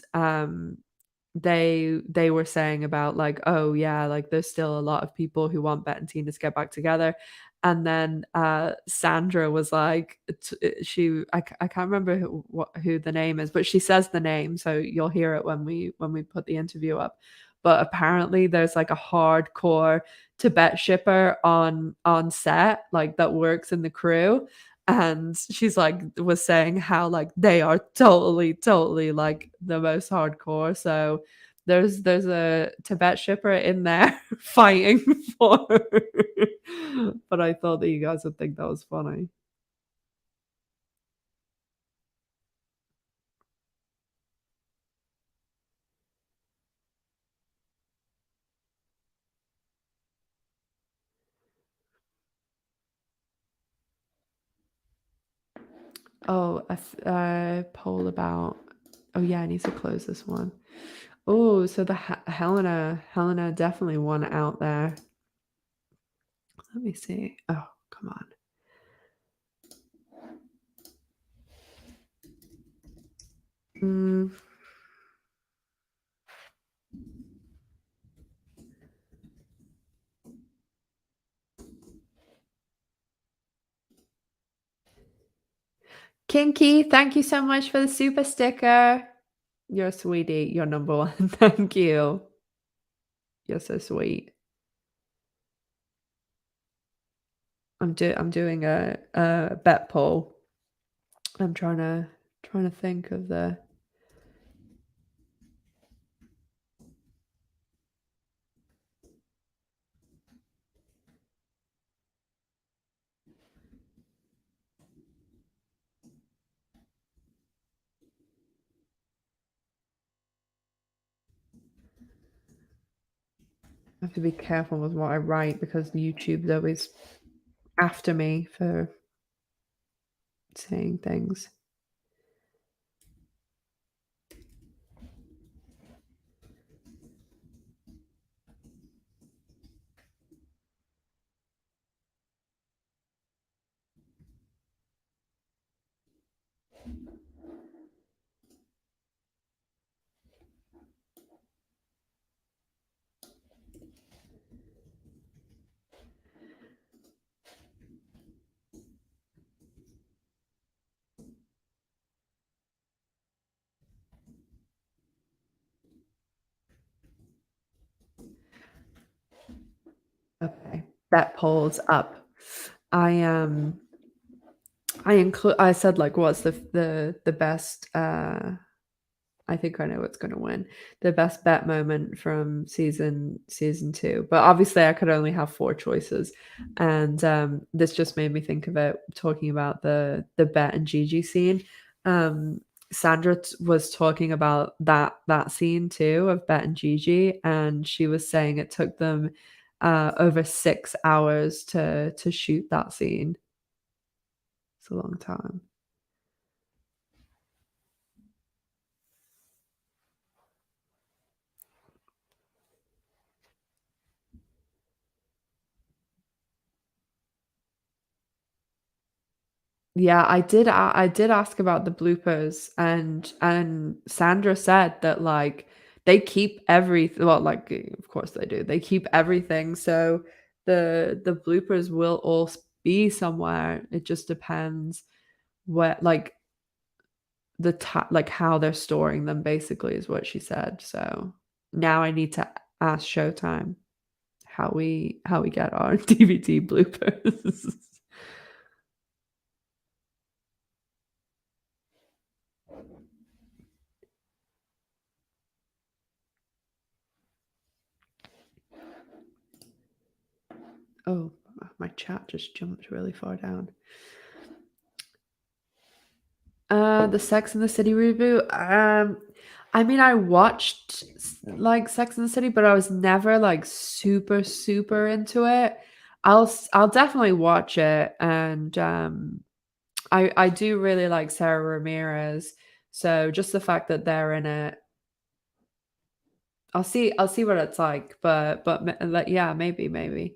they were saying about like, "Oh, yeah, like, there's still a lot of people who want Bette and Tina to get back together." And then, Sandra was like, I can't remember who the name is, but she says the name, so you'll hear it when we put the interview up. But apparently there's like a hardcore Tibet shipper on set, like, that works in the crew, and she's like was saying how, like, they are totally, like, the most hardcore, so there's a Tibet shipper in there fighting for her. But I thought that you guys would think that was funny. Oh, a poll about oh, yeah, I need to close this one. Oh, so the Helena definitely won out there. Let me see. Oh, come on. Mm, Kinky, thank you so much for the super sticker. You're a sweetie. You're number one. Thank you. You're so sweet. I'm doing a bet poll. I'm trying to think of the I have to be careful with what I write because YouTube's always after me for saying things. Okay. That poll's up. I I said like what's the best I think I know what's gonna win. The best bet moment from season 2, but obviously I could only have 4 choices, and, this just made me think of it talking about the Bet and Gigi scene. Um, Sandra was talking about that scene too of Bet and Gigi, and she was saying it took them, over 6 hours to shoot that scene. It's a long time. Yeah, I did ask about the bloopers, and Sandra said that, like, they keep well, like, of course they do. They keep everything, so the bloopers will all be somewhere. It just depends what like, like, how they're storing them basically is what she said, so now I need to ask Showtime how we get our DVD bloopers. Oh, my chat just jumped really far down. The Sex and the City reboot. I mean, I watched like Sex and the City, but I was never like super, super into it. I'll definitely watch it, and I do really like Sarah Ramirez, so just the fact that they're in it, I'll see what it's like, but like, yeah, maybe.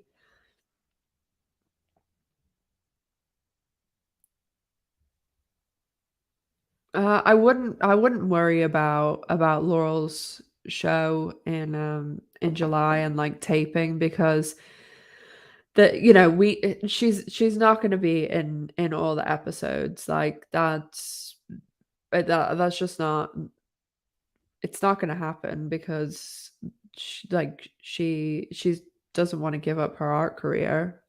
I wouldn't worry about Laurel's show in July and like taping because she's not going to be in all the episodes, like that's just not, it's not gonna happen because she doesn't wanna give up her art career,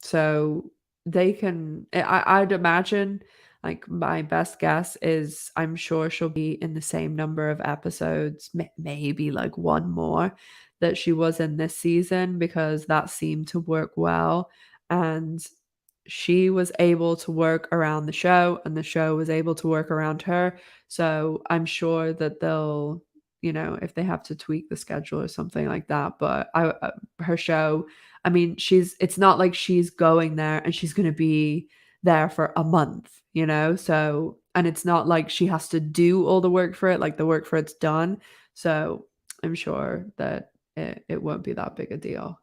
so they can I'd imagine, like, my best guess is I'm sure she'll be in the same number of episodes, maybe, like, 1 more that she was in this season because that seemed to work well, and she was able to work around the show, and the show was able to work around her, so I'm sure that they'll, if they have to tweak the schedule or something like that. But her show, I mean, it's not like she's going there and she's going to be there for a month, So, and it's not like she has to do all the work for it, like the work for it's done. So I'm sure that it won't be that big a deal.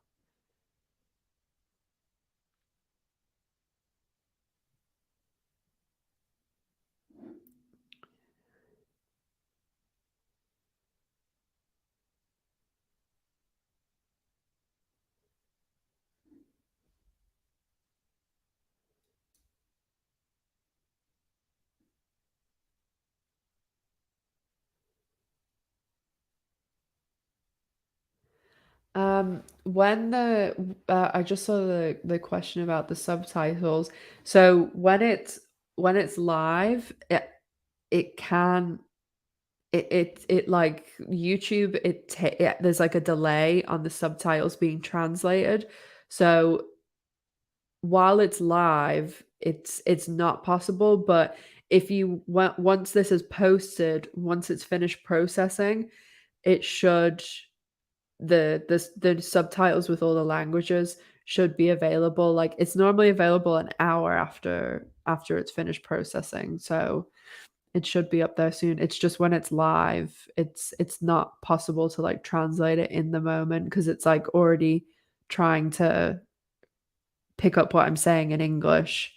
When I just saw the question about the subtitles. So when it's live, it can it like YouTube, there's like a delay on the subtitles being translated. So while it's live, it's not possible, but if you once this is posted, once it's finished processing, it should the subtitles with all the languages should be available. Like, it's normally available an hour after it's finished processing, so it should be up there soon. It's just when it's live, it's not possible to, like, translate it in the moment because it's, like, already trying to pick up what I'm saying in English.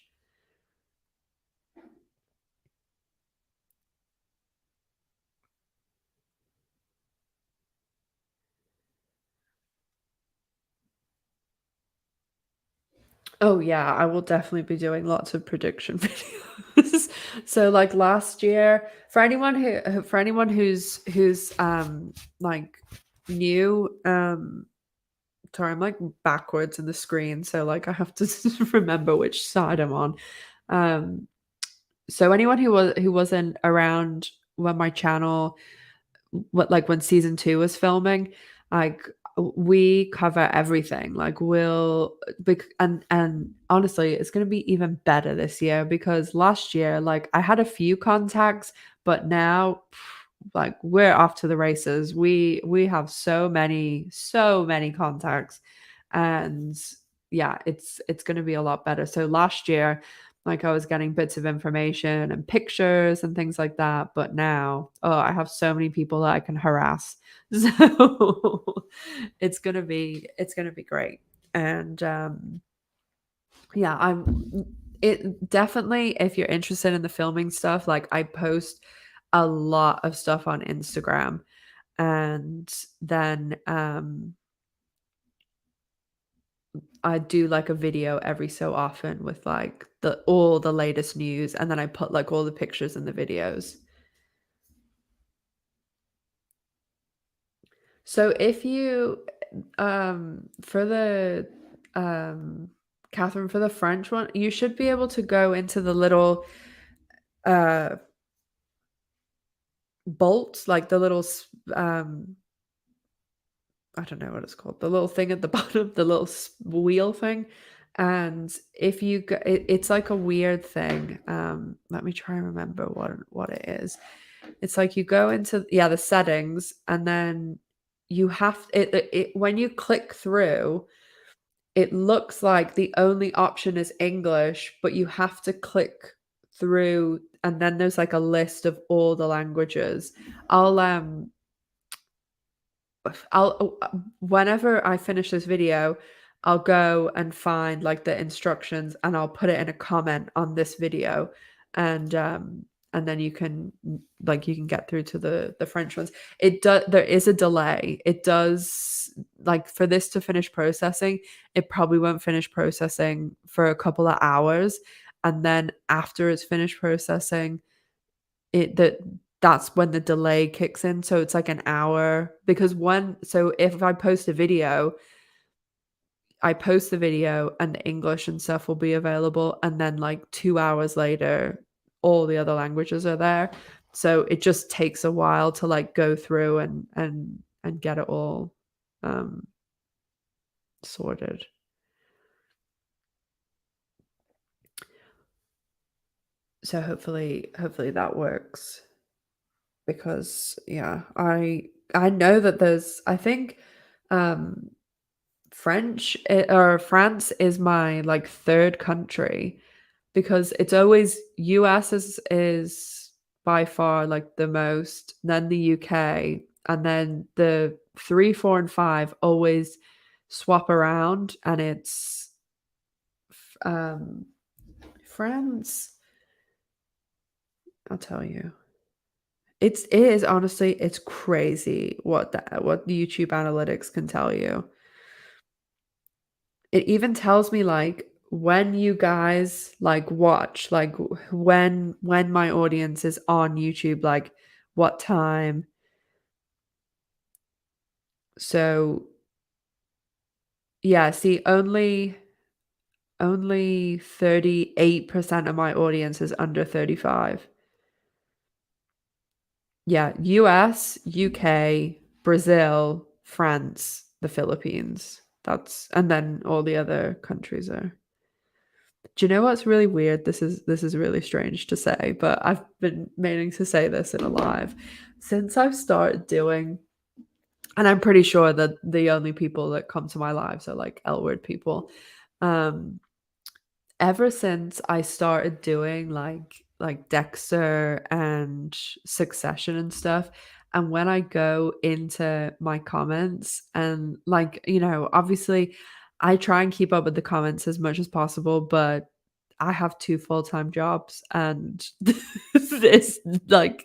Oh, yeah, I will definitely be doing lots of prediction videos. So, like, last year, for anyone who's, like, new, sorry, I'm, like, backwards in the screen, so, like, I have to remember which side I'm on. Um, so anyone who wasn't around when my channel what like when season 2 was filming, like we cover everything. Like and honestly, it's going to be even better this year because last year, like, I had a few contacts, but now like we're off to the races. We have so many contacts, and yeah, it's going to be a lot better. So last year, like, I was getting bits of information and pictures and things like that, but now, oh, I have so many people that I can harass. So it's gonna be great. And yeah, it definitely, if you're interested in the filming stuff, like, I post a lot of stuff on Instagram, and then I do like a video every so often with like the all the latest news, and then I put like all the pictures in the videos. So if you for the um Catherine, for the French one, you should be able to go into the little uh bolts, like the little I don't know what it's called, the little thing at the bottom, the little wheel thing. And if you go, it's like a weird thing. Let me try and remember what it is. It's like you go into, yeah, the settings, and then you have it when you click through, it looks like the only option is English, but you have to click through, and then there's like a list of all the languages. I'll um whenever I finish this video, I'll go and find like the instructions, and I'll put it in a comment on this video, and and then you can like you can get through to the French ones. It does There is a delay. It does, like, for this to finish processing, it probably won't finish processing for a couple of hours, and then after it's finished processing, it that that's when the delay kicks in, so it's like an hour, because if I post a video, I post the video and the English and stuff will be available, and then, like, 2 hours later, all the other languages are there. So it just takes a while to, like, go through and get it all, um, sorted. So hopefully that works, because, yeah, I know that I think, um or France is my, like, 3rd country, because it's always US is by far, like, the most, then the UK, and then the 3, 4, and 5 always swap around, and it's f France, I'll tell you. It is honestly, it's crazy what the YouTube analytics can tell you. It even tells me, like, when you guys, like, watch, like, when my audience is on YouTube, like, what time. So, yeah, see, only 38% of my audience is under 35. Yeah, US, UK, Brazil, France, the Philippines. And then all the other countries are. Do you know what's really weird? This is really strange to say, but I've been meaning to say this in a live. Since I've started doing, and I'm pretty sure that the only people that come to my lives are like L word people. Um, Ever since I started doing like Dexter and Succession and stuff, and when I go into my comments and, like, obviously I try and keep up with the comments as much as possible, but I have 2 full-time jobs, and it's like,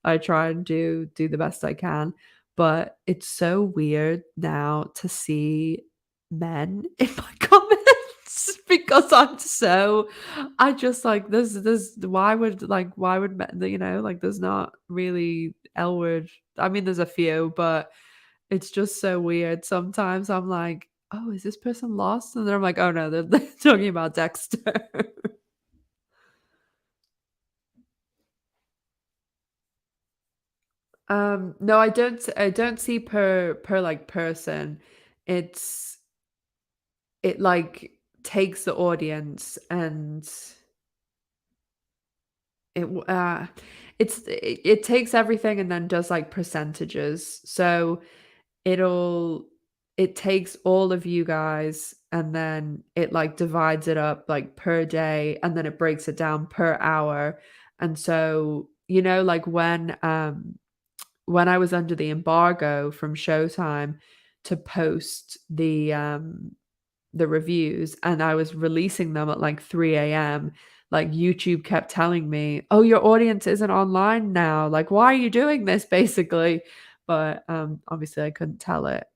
I try and do the best I can, but it's so weird now to see men in my comments because I just, like, there's why would men, like, there's not really L word. I mean, there's a few, but it's just so weird. Sometimes I'm like, "Oh, is this person lost?" And then I'm like, "Oh, no, they're talking about Dexter." No, I don't see per, like, person. It's it, like, takes the audience, and it w it takes everything and then does, like, percentages. So it'll it takes all of you guys, and then it, like, divides it up, like, per day, and then it breaks it down per hour. And so, like, when I was under the embargo from Showtime to post the reviews, and I was releasing them at, like, 3 a.m., like, YouTube kept telling me, "Oh, your audience isn't online now, like, why are you doing this?" basically. But, obviously I couldn't tell it.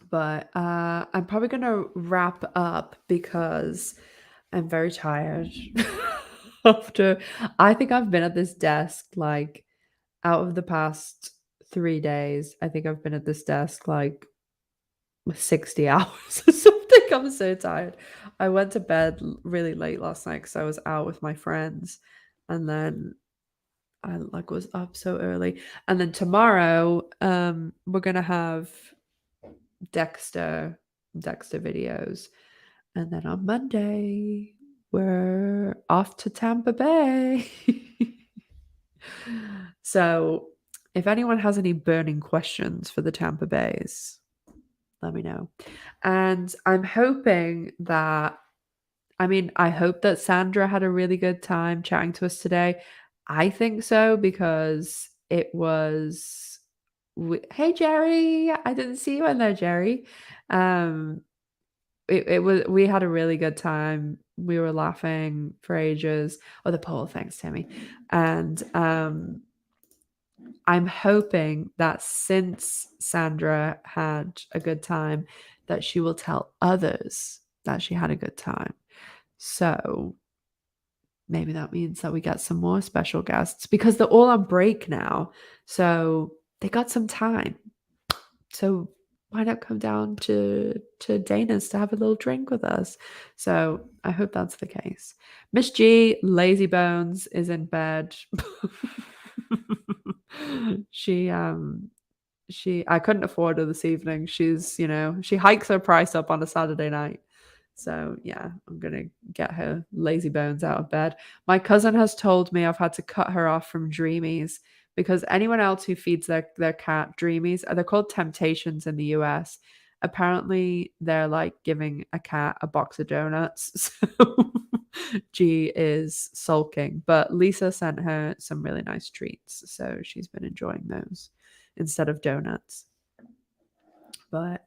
But, I'm probably gonna wrap up because I'm very tired. After I think I've been at this desk, like, out of the past 3 days, I think I've been at this desk, like, 60 hours or something. I'm so tired. I went to bed really late last night because I was out with my friends, and then I, like, was up so early. And then tomorrow, we're gonna have Dexter Dexter videos, and then on Monday we're off to Tampa Bay. So, if anyone has any burning questions for the Tampa Bays, let me know. And I'm hoping that, I mean, I hope that Sandra had a really good time chatting to us today. I think so because it was. Hey Jerry, I didn't see you in there, Jerry. Um, it was, we had a really good time. We were laughing for ages. Oh, the poll, thanks, Timmy. And I'm hoping that since Sandra had a good time, that she will tell others that she had a good time. So maybe that means that we get some more special guests because they're all on break now. So they got some time. So why not come down to Dana's to have a little drink with us? So I hope that's the case. Miss G, lazy bones, is in bed. she I couldn't afford her this evening. She's, she hikes her price up on a Saturday night. So yeah, I'm gonna get her lazy bones out of bed. My cousin has told me I've had to cut her off from Dreamies because anyone else who feeds their cat Dreamies, they're called Temptations in the US. Apparently, they're like giving a cat a box of donuts. So G is sulking, but Lisa sent her some really nice treats, so she's been enjoying those instead of donuts. But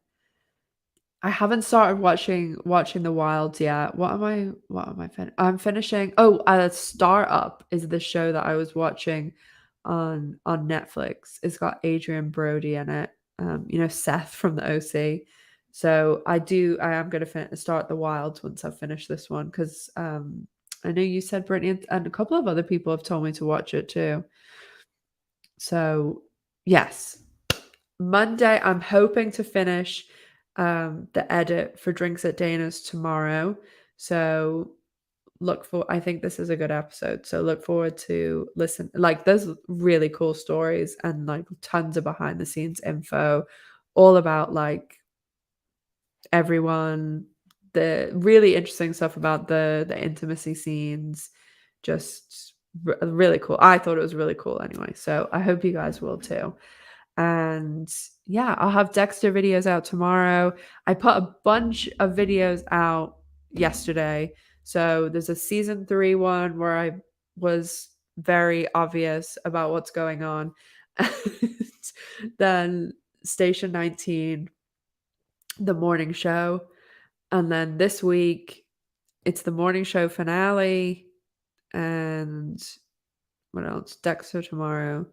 I haven't started watching The Wilds yet. I'm finishing. Oh, Startup is the show that I was watching on Netflix. It's got Adrian Brody in it. Seth from the OC. So I am going to start The Wilds once I've finished this one because I know you said Brittany and a couple of other people have told me to watch it too. So yes, Monday I'm hoping to finish the edit for Drinks at Dana's tomorrow. So I think this is a good episode. So look forward to listen. Like there's really cool stories and like tons of behind the scenes info all about like everyone, the really interesting stuff about the intimacy scenes. Just really cool. I thought it was really cool anyway. So I hope you guys will too. And yeah, I'll have Dexter videos out tomorrow. I put a bunch of videos out yesterday. So there's a season 3 one where I was very obvious about what's going on. And then Station 19, the morning show. And then this week, it's the morning show finale. And what else? Dexter tomorrow,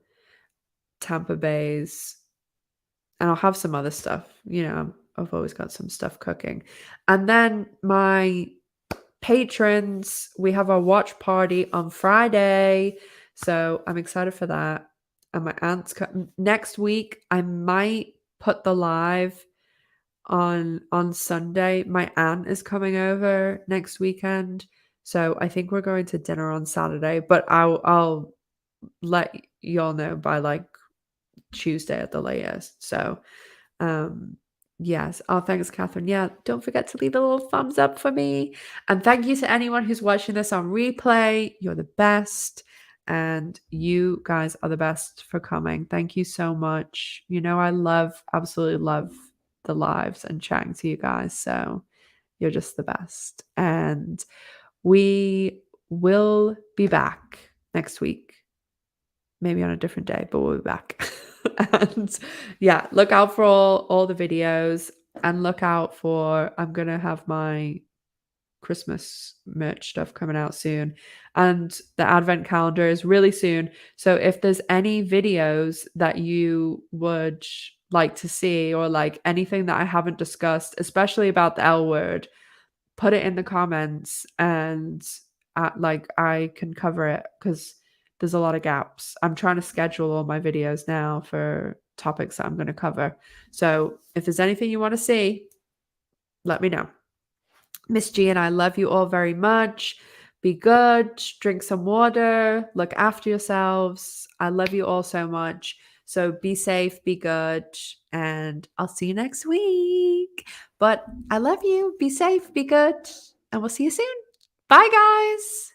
Tampa Bays, and I'll have some other stuff. I've always got some stuff cooking. And then my patrons, we have our watch party on Friday. So I'm excited for that. And my aunt's next week, I might put the live on Sunday. My aunt is coming over next weekend. So I think we're going to dinner on Saturday, but I'll let y'all know by like Tuesday at the latest. So yes. Oh, thanks, Catherine. Yeah, don't forget to leave a little thumbs up for me. And thank you to anyone who's watching this on replay. You're the best. And you guys are the best for coming. Thank you so much. I absolutely love the lives and chatting to you guys. So you're just the best. And we will be back next week. Maybe on a different day, but we'll be back. And yeah, look out for all the videos and look out for, I'm going to have my Christmas merch stuff coming out soon. And the advent calendar is really soon. So if there's any videos that you would like to see or like anything that I haven't discussed, especially about the L word, put it in the comments and I can cover it because there's a lot of gaps. I'm trying to schedule all my videos now for topics that I'm going to cover. So if there's anything you want to see, let me know. Miss G and I love you all very much. Be good, drink some water, look after yourselves. I love you all so much. So be safe, be good, and I'll see you next week. But I love you. Be safe, be good, and we'll see you soon. Bye, guys.